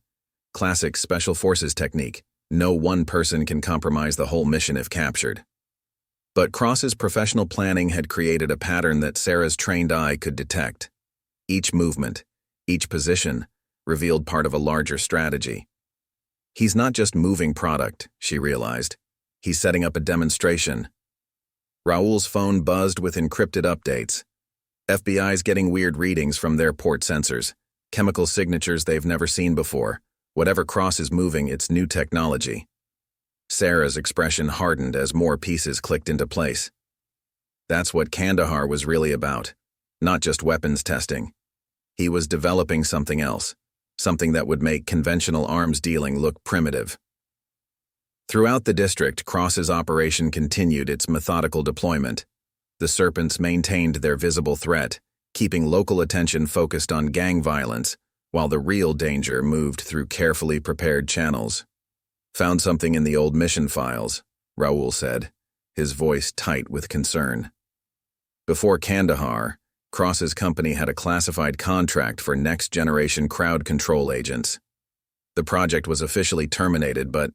Classic Special Forces technique. No one person can compromise the whole mission if captured. But Cross's professional planning had created a pattern that Sarah's trained eye could detect. Each movement, each position, revealed part of a larger strategy. He's not just moving product, she realized. He's setting up a demonstration. Raoul's phone buzzed with encrypted updates. FBI's getting weird readings from their port sensors, chemical signatures they've never seen before. Whatever Cross is moving, it's new technology. Sarah's expression hardened as more pieces clicked into place. That's what Kandahar was really about, not just weapons testing. He was developing something else, something that would make conventional arms dealing look primitive. Throughout the district, Cross's operation continued its methodical deployment. The Serpents maintained their visible threat, keeping local attention focused on gang violence, while the real danger moved through carefully prepared channels. Found something in the old mission files, Raoul said, his voice tight with concern. Before Kandahar, Cross's company had a classified contract for next-generation crowd control agents. The project was officially terminated, but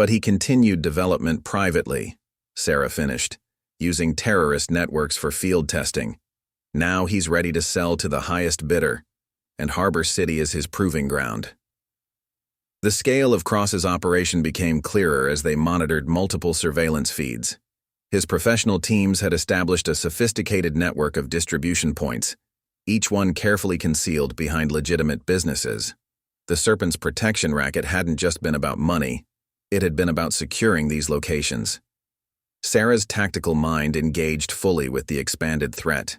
he continued development privately, Sarah finished, using terrorist networks for field testing. Now he's ready to sell to the highest bidder, and Harbor City is his proving ground. The scale of Cross's operation became clearer as they monitored multiple surveillance feeds. His professional teams had established a sophisticated network of distribution points, each one carefully concealed behind legitimate businesses. The Serpent's protection racket hadn't just been about money, it had been about securing these locations. Sarah's tactical mind engaged fully with the expanded threat.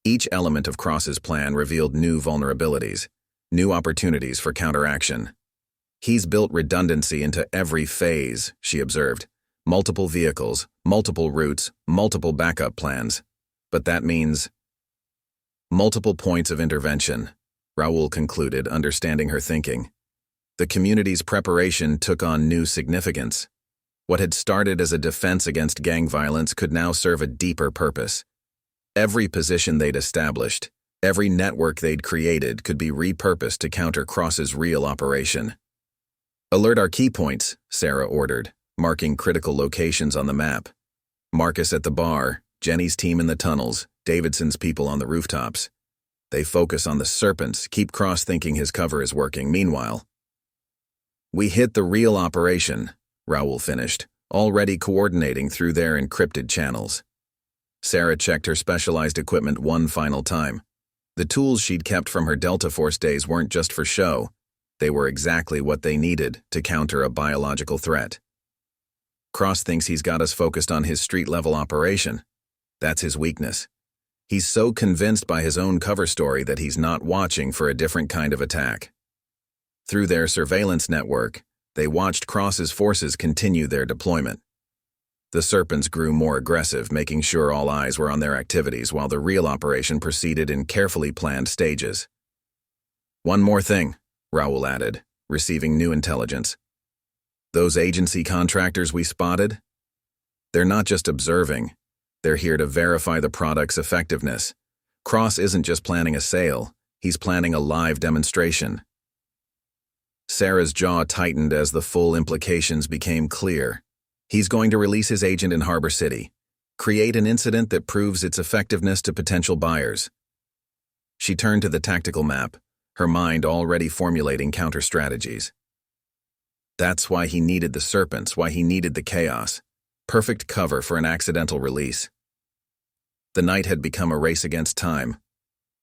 Each element of Cross's plan revealed new vulnerabilities, new opportunities for counteraction. He's built redundancy into every phase, she observed. Multiple vehicles, multiple routes, multiple backup plans. But that means multiple points of intervention, Raoul concluded, understanding her thinking. The community's preparation took on new significance. What had started as a defense against gang violence could now serve a deeper purpose. Every position they'd established, every network they'd created could be repurposed to counter Cross's real operation. Alert our key points, Sarah ordered, marking critical locations on the map. Marcus at the bar, Jenny's team in the tunnels, Davidson's people on the rooftops. They focus on the Serpents, keep Cross thinking his cover is working. Meanwhile, we hit the real operation, Raoul finished, already coordinating through their encrypted channels. Sarah checked her specialized equipment one final time. The tools she'd kept from her Delta Force days weren't just for show. They were exactly what they needed to counter a biological threat. Cross thinks he's got us focused on his street-level operation. That's his weakness. He's so convinced by his own cover story that he's not watching for a different kind of attack. Through their surveillance network, they watched Cross's forces continue their deployment. The Serpents grew more aggressive, making sure all eyes were on their activities while the real operation proceeded in carefully planned stages. "One more thing," Raoul added, receiving new intelligence. "Those agency contractors we spotted? They're not just observing. They're here to verify the product's effectiveness. Cross isn't just planning a sale, he's planning a live demonstration." Sarah's jaw tightened as the full implications became clear. He's going to release his agent in Harbor City, create an incident that proves its effectiveness to potential buyers. She turned to the tactical map, her mind already formulating counter-strategies. That's why he needed the Serpents, why he needed the chaos. Perfect cover for an accidental release. The night had become a race against time,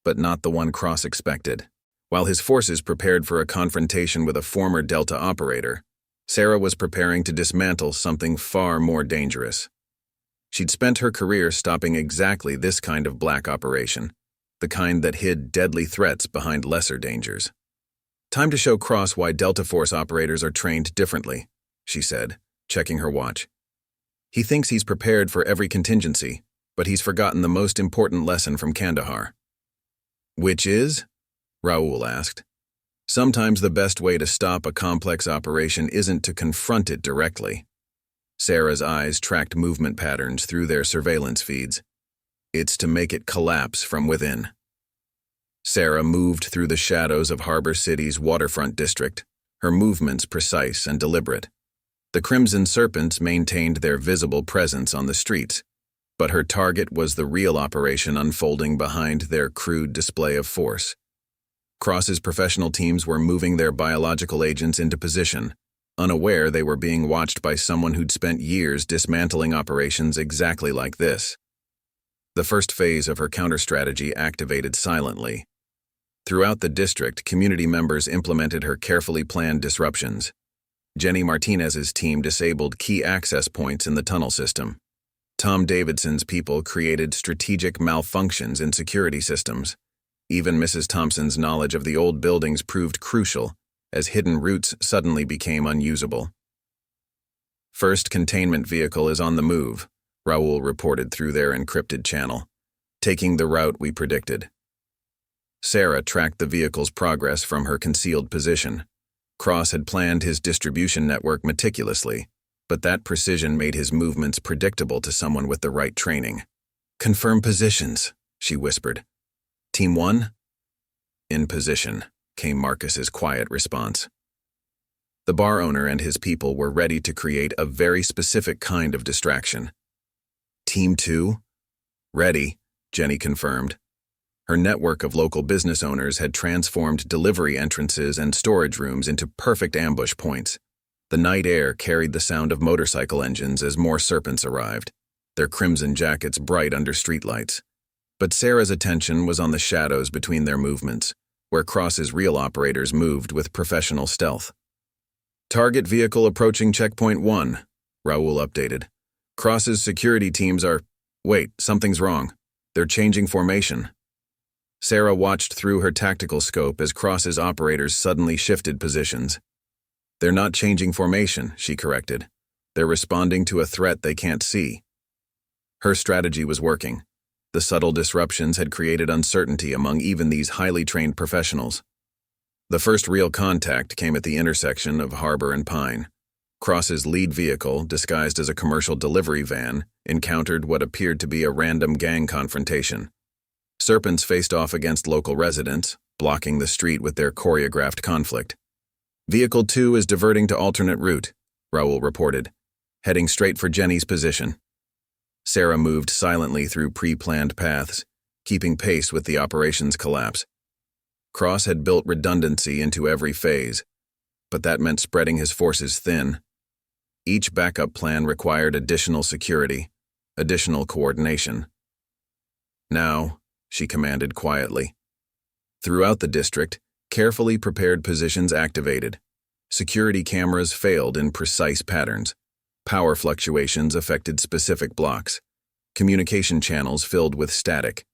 but not the one Cross expected. While his forces prepared for a confrontation with a former Delta operator, Sarah was preparing to dismantle something far more dangerous. She'd spent her career stopping exactly this kind of black operation, the kind that hid deadly threats behind lesser dangers. "Time to show Cross why Delta Force operators are trained differently," she said, checking her watch. "He thinks he's prepared for every contingency, but he's forgotten the most important lesson from Kandahar." "Which is?" Raoul asked. "Sometimes the best way to stop a complex operation isn't to confront it directly." Sarah's eyes tracked movement patterns through their surveillance feeds. "It's to make it collapse from within." Sarah moved through the shadows of Harbor City's waterfront district, her movements precise and deliberate. The Crimson Serpents maintained their visible presence on the streets, but her target was the real operation unfolding behind their crude display of force. Cross's professional teams were moving their biological agents into position, unaware they were being watched by someone who'd spent years dismantling operations exactly like this. The first phase of her counter-strategy activated silently. Throughout the district, community members implemented her carefully planned disruptions. Jenny Martinez's team disabled key access points in the tunnel system. Tom Davidson's people created strategic malfunctions in security systems. Even Mrs. Thompson's knowledge of the old buildings proved crucial, as hidden routes suddenly became unusable. "First containment vehicle is on the move," Raoul reported through their encrypted channel, "taking the route we predicted." Sarah tracked the vehicle's progress from her concealed position. Cross had planned his distribution network meticulously, but that precision made his movements predictable to someone with the right training. "Confirm positions," she whispered. "Team 1? "In position," came Marcus's quiet response. The bar owner and his people were ready to create a very specific kind of distraction. "Team 2? "Ready," Jenny confirmed. Her network of local business owners had transformed delivery entrances and storage rooms into perfect ambush points. The night air carried the sound of motorcycle engines as more Serpents arrived, their crimson jackets bright under streetlights. But Sarah's attention was on the shadows between their movements, where Cross's real operators moved with professional stealth. "Target vehicle approaching checkpoint 1, Raoul updated. "Cross's security teams are— Wait, something's wrong. They're changing formation." Sarah watched through her tactical scope as Cross's operators suddenly shifted positions. "They're not changing formation," she corrected. "They're responding to a threat they can't see." Her strategy was working. The subtle disruptions had created uncertainty among even these highly trained professionals. The first real contact came at the intersection of Harbor and Pine. Cross's lead vehicle, disguised as a commercial delivery van, encountered what appeared to be a random gang confrontation. Serpents faced off against local residents, blocking the street with their choreographed conflict. "Vehicle 2 is diverting to alternate route," Raoul reported, heading straight for Jenny's position. Sarah moved silently through pre-planned paths, keeping pace with the operation's collapse. Cross had built redundancy into every phase, but that meant spreading his forces thin. Each backup plan required additional security, additional coordination. "Now," she commanded quietly. Throughout the district, carefully prepared positions activated. Security cameras failed in precise patterns. Power fluctuations affected specific blocks. Communication channels filled with static.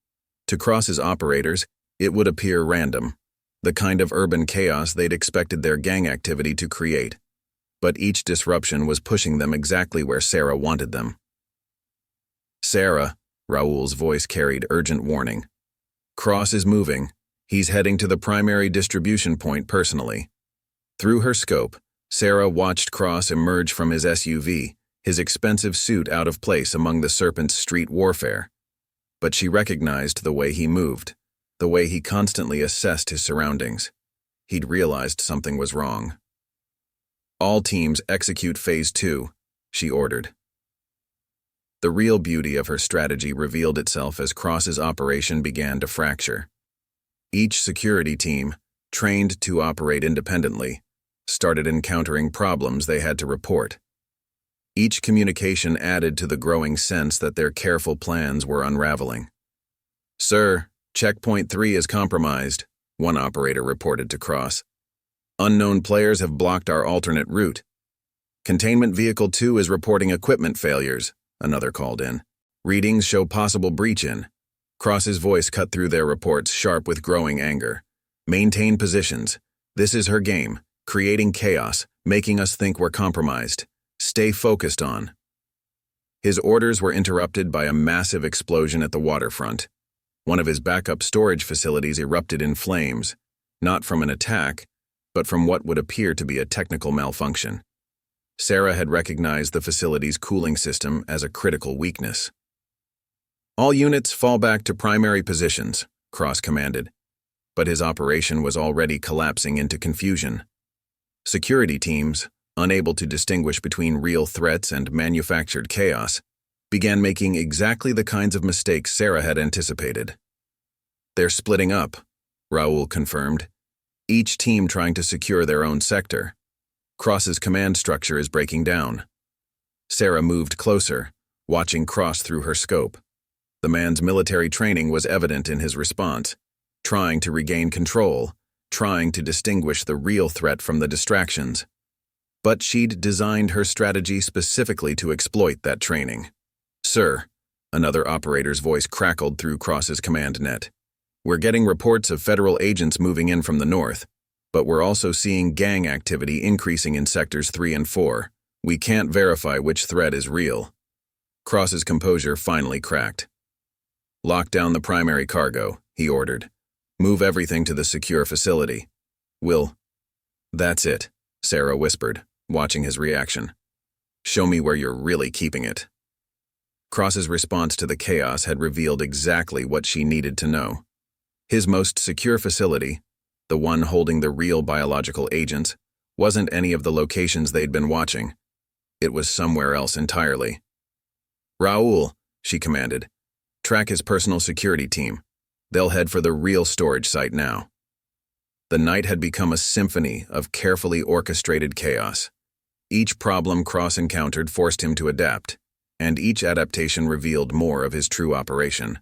To Cross's operators, it would appear random, the kind of urban chaos they'd expected their gang activity to create. But each disruption was pushing them exactly where Sarah wanted them. "Sarah," Raoul's voice carried urgent warning. "Cross is moving. He's heading to the primary distribution point personally." Through her scope, Sarah watched Cross emerge from his SUV, his expensive suit out of place among the Serpents' street warfare. But she recognized the way he moved, the way he constantly assessed his surroundings. He'd realized something was wrong. "All teams execute Phase 2, she ordered. The real beauty of her strategy revealed itself as Cross's operation began to fracture. Each security team, trained to operate independently, started encountering problems they had to report. Each communication added to the growing sense that their careful plans were unraveling. "Sir, Checkpoint 3 is compromised," one operator reported to Cross. "Unknown players have blocked our alternate route. Containment Vehicle 2 is reporting equipment failures," another called in. "Readings show possible breach in." Cross's voice cut through their reports, sharp with growing anger. "Maintain positions. This is her game, creating chaos, making us think we're compromised. Stay focused on." His orders were interrupted by a massive explosion at the waterfront. One of his backup storage facilities erupted in flames, not from an attack, but from what would appear to be a technical malfunction. Sarah had recognized the facility's cooling system as a critical weakness. "All units fall back to primary positions," Cross commanded, but his operation was already collapsing into confusion. Security teams, unable to distinguish between real threats and manufactured chaos, began making exactly the kinds of mistakes Sarah had anticipated. "They're splitting up," Raoul confirmed, each team trying to secure their own sector. "Cross's command structure is breaking down." Sarah moved closer, watching Cross through her scope. The man's military training was evident in his response, trying to regain control, trying to distinguish the real threat from the distractions. But she'd designed her strategy specifically to exploit that training. "Sir," another operator's voice crackled through Cross's command net. "We're getting reports of federal agents moving in from the north, but we're also seeing gang activity increasing in sectors 3 and 4. We can't verify which threat is real." Cross's composure finally cracked. "Lock down the primary cargo," he ordered. "Move everything to the secure facility. That's it," Sarah whispered, watching his reaction. "Show me where you're really keeping it." Cross's response to the chaos had revealed exactly what she needed to know. His most secure facility, the one holding the real biological agents, wasn't any of the locations they'd been watching. It was somewhere else entirely. "Raoul," she commanded, "track his personal security team. They'll head for the real storage site now." The night had become a symphony of carefully orchestrated chaos. Each problem Cross encountered forced him to adapt, and each adaptation revealed more of his true operation.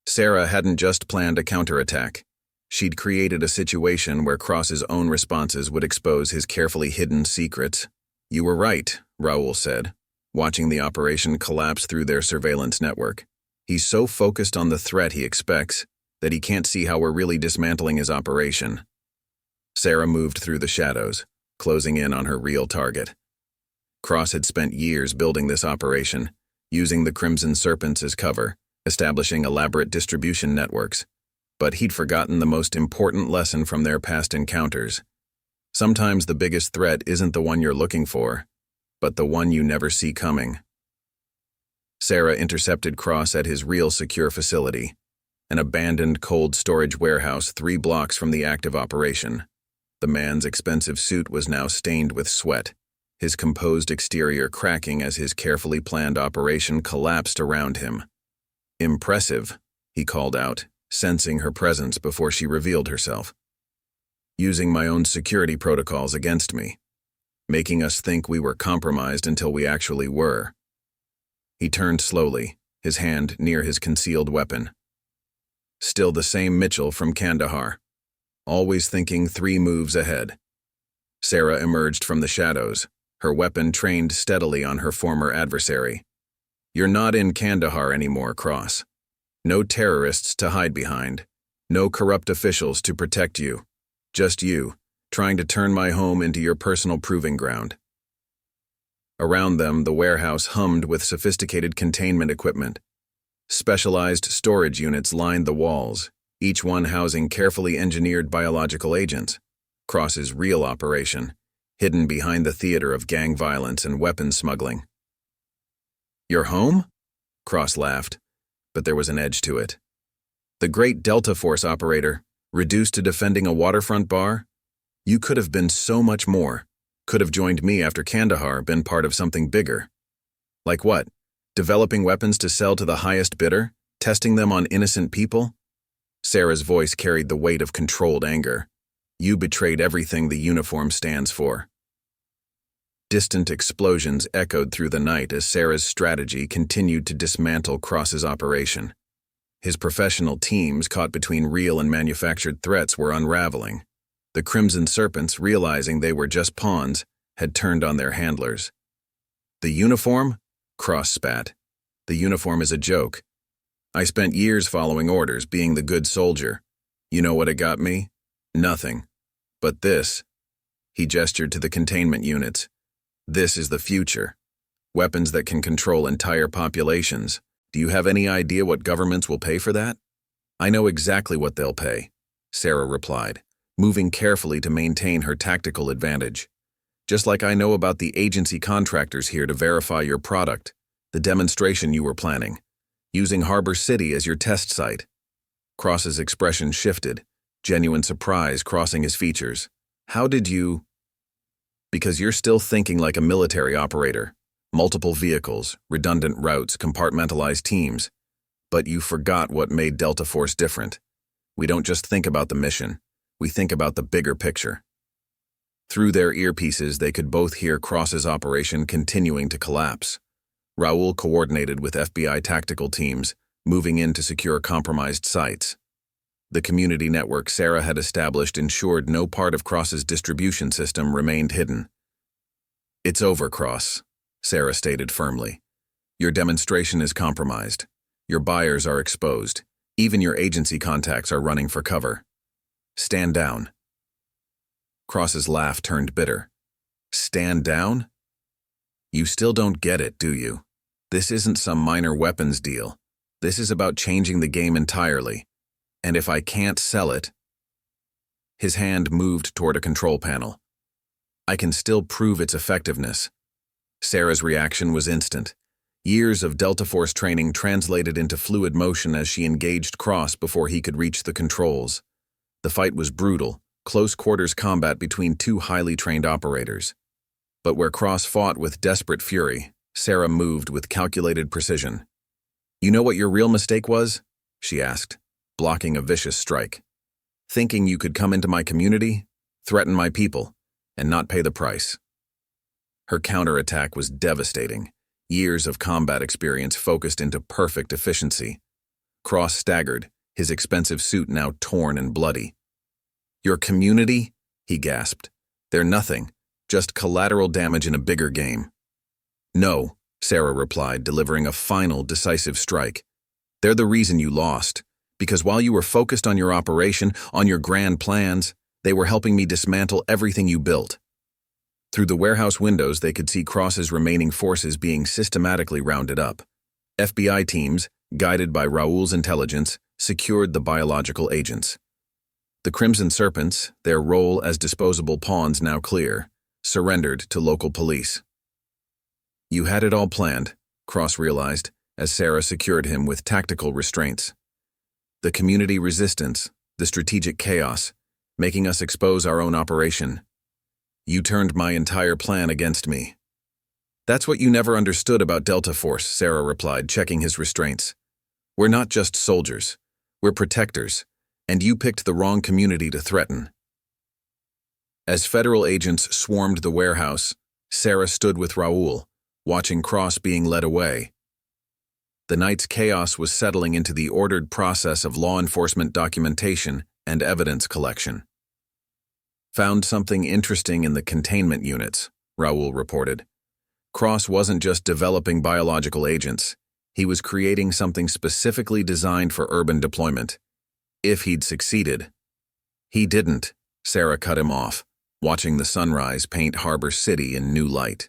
Sarah hadn't just planned a counterattack. She'd created a situation where Cross's own responses would expose his carefully hidden secrets. "You were right," Raoul said, watching the operation collapse through their surveillance network. "He's so focused on the threat he expects that he can't see how we're really dismantling his operation." Sarah moved through the shadows, closing in on her real target. Cross had spent years building this operation, using the Crimson Serpents as cover, establishing elaborate distribution networks. But he'd forgotten the most important lesson from their past encounters. Sometimes the biggest threat isn't the one you're looking for, but the one you never see coming. Sarah intercepted Cross at his real secure facility, an abandoned cold storage warehouse 3 blocks from the active operation. The man's expensive suit was now stained with sweat, his composed exterior cracking as his carefully planned operation collapsed around him. "Impressive," he called out, sensing her presence before she revealed herself. "Using my own security protocols against me, making us think we were compromised until we actually were." He turned slowly, his hand near his concealed weapon. Still the same Mitchell from Kandahar, always thinking 3 moves ahead. Sarah emerged from the shadows, her weapon trained steadily on her former adversary. "You're not in Kandahar anymore, Cross. No terrorists to hide behind. No corrupt officials to protect you. Just you, trying to turn my home into your personal proving ground." Around them, the warehouse hummed with sophisticated containment equipment. Specialized storage units lined the walls, each one housing carefully engineered biological agents. Cross's real operation, hidden behind the theater of gang violence and weapons smuggling. "Your home?" Cross laughed, but there was an edge to it. "The great Delta Force operator, reduced to defending a waterfront bar? You could have been so much more. Could have joined me after Kandahar, been part of something bigger." "Like what? Developing weapons to sell to the highest bidder? Testing them on innocent people?" Sarah's voice carried the weight of controlled anger. "You betrayed everything the uniform stands for." Distant explosions echoed through the night as Sarah's strategy continued to dismantle Cross's operation. His professional teams, caught between real and manufactured threats, were unraveling. The Crimson Serpents, realizing they were just pawns, had turned on their handlers. "The uniform?" Cross spat. "The uniform is a joke. I spent years following orders, being the good soldier. You know what it got me? Nothing. But this." He gestured to the containment units. "This is the future. Weapons that can control entire populations. Do you have any idea what governments will pay for that?" "I know exactly what they'll pay," Sarah replied, moving carefully to maintain her tactical advantage. "Just like I know about the agency contractors here to verify your product, the demonstration you were planning, using Harbor City as your test site." Cross's expression shifted, genuine surprise crossing his features. "How did you—" "Because you're still thinking like a military operator. Multiple vehicles, redundant routes, compartmentalized teams. But you forgot what made Delta Force different. We don't just think about the mission. We think about the bigger picture." Through their earpieces, they could both hear Cross's operation continuing to collapse. Raoul coordinated with FBI tactical teams, moving in to secure compromised sites. The community network Sarah had established ensured no part of Cross's distribution system remained hidden. "It's over, Cross," Sarah stated firmly. "Your demonstration is compromised. Your buyers are exposed. Even your agency contacts are running for cover. Stand down." Cross's laugh turned bitter. "Stand down? You still don't get it, do you? This isn't some minor weapons deal. This is about changing the game entirely. And if I can't sell it—" His hand moved toward a control panel. "I can still prove its effectiveness." Sarah's reaction was instant. Years of Delta Force training translated into fluid motion as she engaged Cross before he could reach the controls. The fight was brutal, close-quarters combat between two highly trained operators. But where Cross fought with desperate fury, Sarah moved with calculated precision. "You know what your real mistake was?" she asked, blocking a vicious strike. "Thinking you could come into my community, threaten my people, and not pay the price." Her counterattack was devastating. Years of combat experience focused into perfect efficiency. Cross staggered, his expensive suit now torn and bloody. "Your community?" he gasped. "They're nothing, just collateral damage in a bigger game." "No," Sarah replied, delivering a final, decisive strike. "They're the reason you lost, because while you were focused on your operation, on your grand plans, they were helping me dismantle everything you built." Through the warehouse windows, they could see Cross's remaining forces being systematically rounded up. FBI teams, guided by Raoul's intelligence, secured the biological agents. The Crimson Serpents, their role as disposable pawns now clear, surrendered to local police. "You had it all planned," Cross realized, as Sarah secured him with tactical restraints. "The community resistance, the strategic chaos, making us expose our own operation. You turned my entire plan against me." "That's what you never understood about Delta Force," Sarah replied, checking his restraints. "We're not just soldiers. We're protectors, and you picked the wrong community to threaten." As federal agents swarmed the warehouse, Sarah stood with Raoul, watching Cross being led away. The night's chaos was settling into the ordered process of law enforcement documentation and evidence collection. "Found something interesting in the containment units," Raoul reported. Cross wasn't just developing biological agents. He was creating something specifically designed for urban deployment. If he'd succeeded. He didn't, Sarah cut him off, watching the sunrise paint Harbor City in new light.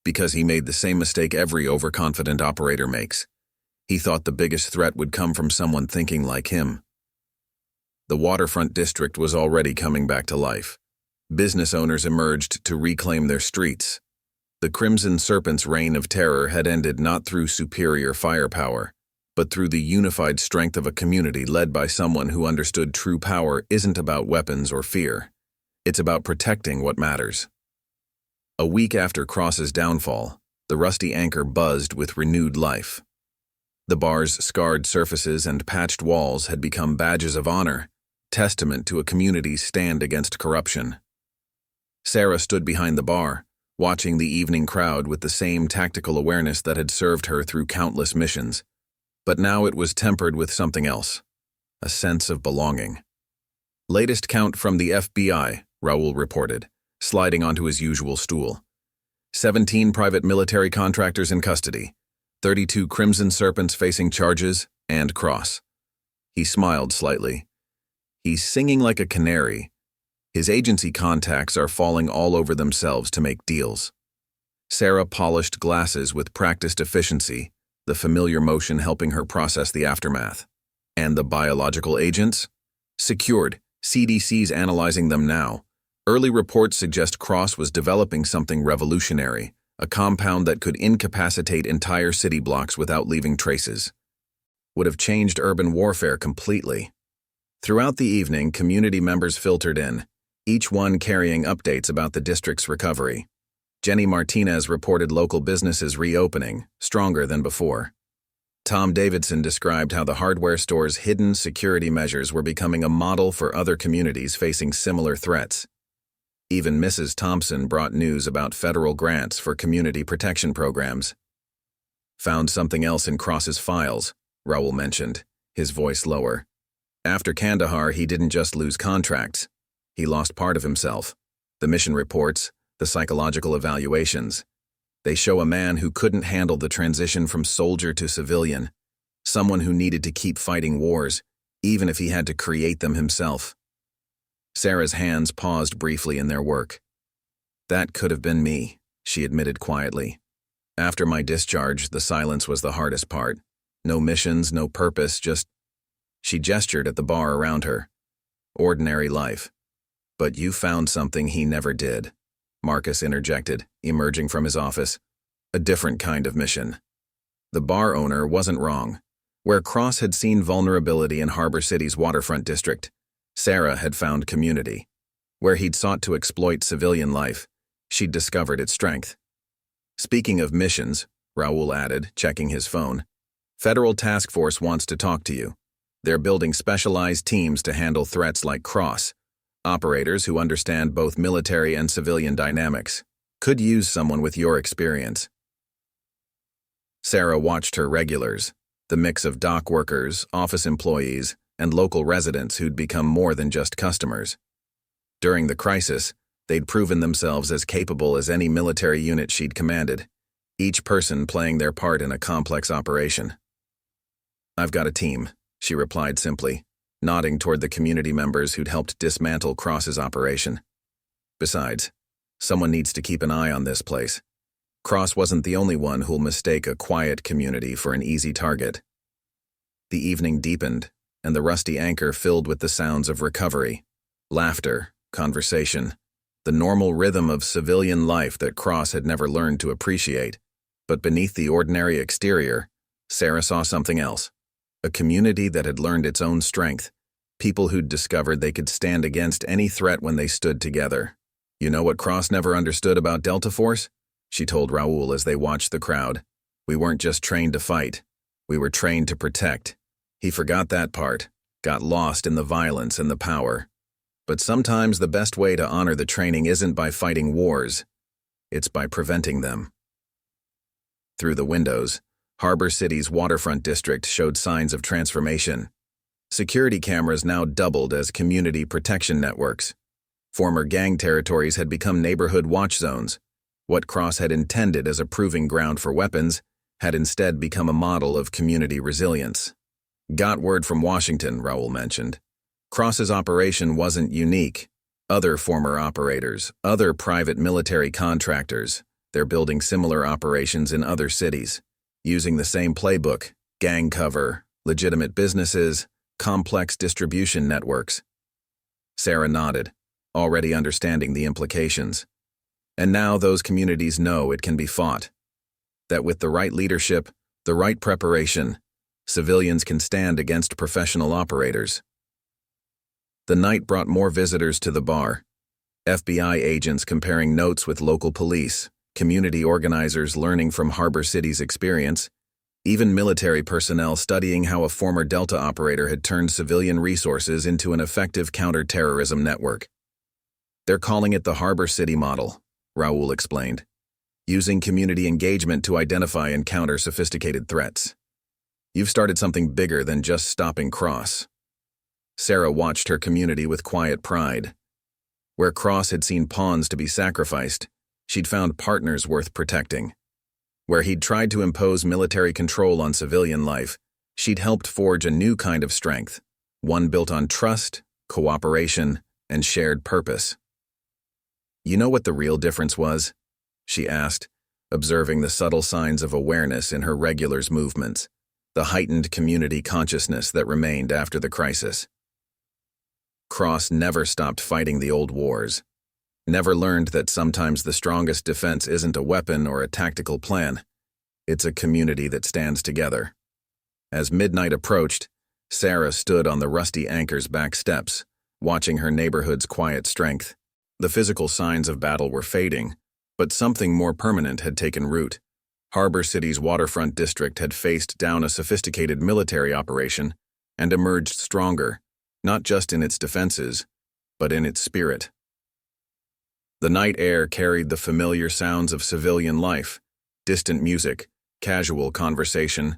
Because he made the same mistake every overconfident operator makes. He thought the biggest threat would come from someone thinking like him. The waterfront district was already coming back to life. Business owners emerged to reclaim their streets. The Crimson Serpents' reign of terror had ended not through superior firepower, but through the unified strength of a community led by someone who understood true power isn't about weapons or fear. It's about protecting what matters. A week after Cross's downfall, the rusty anchor buzzed with renewed life. The bar's scarred surfaces and patched walls had become badges of honor, testament to a community's stand against corruption. Sarah stood behind the bar, watching the evening crowd with the same tactical awareness that had served her through countless missions. But now it was tempered with something else, a sense of belonging. Latest count from the FBI, Raoul reported, sliding onto his usual stool. 17 private military contractors in custody, 32 Crimson Serpents facing charges, and Cross. He smiled slightly. He's singing like a canary. His agency contacts are falling all over themselves to make deals. Sarah polished glasses with practiced efficiency, the familiar motion helping her process the aftermath. And the biological agents? Secured. CDC's analyzing them now. Early reports suggest Cross was developing something revolutionary, a compound that could incapacitate entire city blocks without leaving traces. Would have changed urban warfare completely. Throughout the evening, community members filtered in, each one carrying updates about the district's recovery. Jenny Martinez reported local businesses reopening, stronger than before. Tom Davidson described how the hardware store's hidden security measures were becoming a model for other communities facing similar threats. Even Mrs. Thompson brought news about federal grants for community protection programs. Found something else in Cross's files, Raoul mentioned, his voice lower. After Kandahar, he didn't just lose contracts. He lost part of himself. The mission reports, the psychological evaluations. They show a man who couldn't handle the transition from soldier to civilian, someone who needed to keep fighting wars, even if he had to create them himself. Sarah's hands paused briefly in their work. That could have been me, she admitted quietly. After my discharge, the silence was the hardest part. No missions, no purpose, just... She gestured at the bar around her. Ordinary life. But you found something he never did, Marcus interjected, emerging from his office. A different kind of mission. The bar owner wasn't wrong. Where Cross had seen vulnerability in Harbor City's waterfront district, Sarah had found community. Where he'd sought to exploit civilian life, she'd discovered its strength. Speaking of missions, Raoul added, checking his phone, Federal Task Force wants to talk to you. They're building specialized teams to handle threats like Cross. Operators who understand both military and civilian dynamics. Could use someone with your experience. Sarah watched her regulars, the mix of dock workers, office employees, and local residents who'd become more than just customers. During the crisis, they'd proven themselves as capable as any military unit she'd commanded, each person playing their part in a complex operation. I've got a team, she replied simply, nodding toward the community members who'd helped dismantle Cross's operation. Besides, someone needs to keep an eye on this place. Cross wasn't the only one who'll mistake a quiet community for an easy target. The evening deepened, and the rusty anchor filled with the sounds of recovery, laughter, conversation, the normal rhythm of civilian life that Cross had never learned to appreciate. But beneath the ordinary exterior, Sarah saw something else. A community that had learned its own strength, people who'd discovered they could stand against any threat when they stood together. You know what Cross never understood about Delta Force? She told Raoul as they watched the crowd. We weren't just trained to fight. We were trained to protect. He forgot that part, got lost in the violence and the power. But sometimes the best way to honor the training isn't by fighting wars. It's by preventing them. Through the windows, Harbor City's waterfront district showed signs of transformation. Security cameras now doubled as community protection networks. Former gang territories had become neighborhood watch zones. What Cross had intended as a proving ground for weapons had instead become a model of community resilience. Got word from Washington, Raoul mentioned. Cross's operation wasn't unique. Other former operators, other private military contractors, they're building similar operations in other cities, using the same playbook: gang cover, legitimate businesses, complex distribution networks. Sarah nodded, already understanding the implications. And now those communities know it can be fought. That with the right leadership, the right preparation, civilians can stand against professional operators. The night brought more visitors to the bar. FBI agents comparing notes with local police, community organizers learning from Harbor City's experience, even military personnel studying how a former Delta operator had turned civilian resources into an effective counter-terrorism network. They're calling it the Harbor City model, Raoul explained, using community engagement to identify and counter sophisticated threats. You've started something bigger than just stopping Cross. Sarah watched her community with quiet pride. Where Cross had seen pawns to be sacrificed, she'd found partners worth protecting. Where he'd tried to impose military control on civilian life, she'd helped forge a new kind of strength, one built on trust, cooperation, and shared purpose. You know what the real difference was? She asked, observing the subtle signs of awareness in her regulars' movements, the heightened community consciousness that remained after the crisis. Cross never stopped fighting the old wars, never learned that sometimes the strongest defense isn't a weapon or a tactical plan. It's a community that stands together. As midnight approached, Sarah stood on the rusty anchor's back steps, watching her neighborhood's quiet strength. The physical signs of battle were fading, but something more permanent had taken root. Harbor City's waterfront district had faced down a sophisticated military operation and emerged stronger, not just in its defenses, but in its spirit. The night air carried the familiar sounds of civilian life, distant music, casual conversation,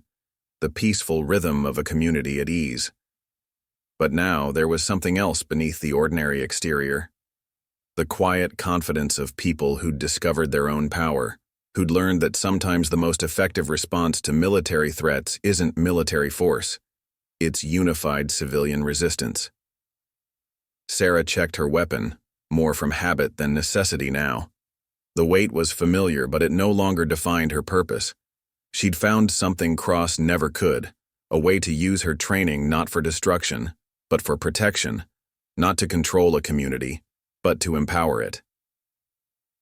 the peaceful rhythm of a community at ease. But now there was something else beneath the ordinary exterior. The quiet confidence of people who'd discovered their own power, who'd learned that sometimes the most effective response to military threats isn't military force, it's unified civilian resistance. Sarah checked her weapon, more from habit than necessity now. The weight was familiar, but it no longer defined her purpose. She'd found something Cross never could, a way to use her training not for destruction, but for protection, not to control a community, but to empower it.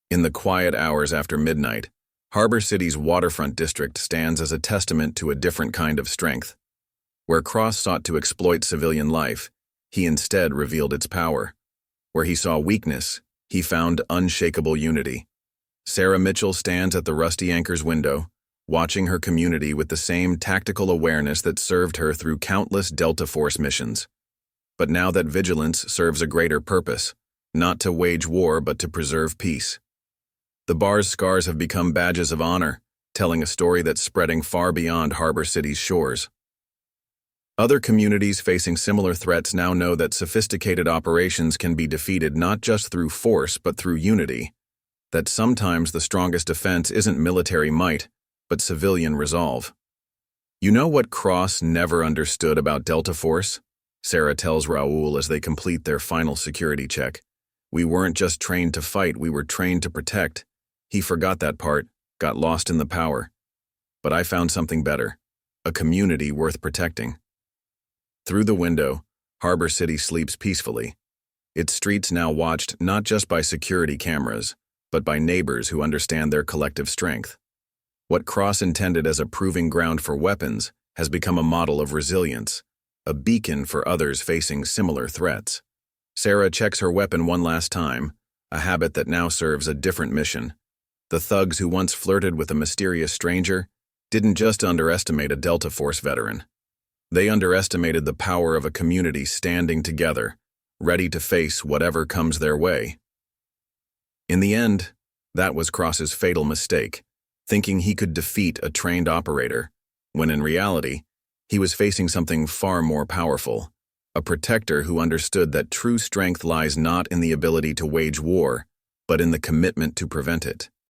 In the quiet hours after midnight, Harbor City's waterfront district stands as a testament to a different kind of strength. Where Cross sought to exploit civilian life, he instead revealed its power. Where he saw weakness, he found unshakable unity. Sarah Mitchell stands at the rusty anchor's window, watching her community with the same tactical awareness that served her through countless Delta Force missions. But now that vigilance serves a greater purpose, not to wage war but to preserve peace. The bar's scars have become badges of honor, telling a story that's spreading far beyond Harbor City's shores. Other communities facing similar threats now know that sophisticated operations can be defeated not just through force but through unity, that sometimes the strongest defense isn't military might, but civilian resolve. You know what Cross never understood about Delta Force? Sarah tells Raoul as they complete their final security check. We weren't just trained to fight, we were trained to protect. He forgot that part, got lost in the power. But I found something better, a community worth protecting. Through the window, Harbor City sleeps peacefully. Its streets now watched not just by security cameras, but by neighbors who understand their collective strength. What Cross intended as a proving ground for weapons has become a model of resilience, a beacon for others facing similar threats. Sarah checks her weapon one last time, a habit that now serves a different mission. The thugs who once flirted with a mysterious stranger didn't just underestimate a Delta Force veteran. They underestimated the power of a community standing together, ready to face whatever comes their way. In the end, that was Cross's fatal mistake, thinking he could defeat a trained operator, when in reality, he was facing something far more powerful, a protector who understood that true strength lies not in the ability to wage war, but in the commitment to prevent it.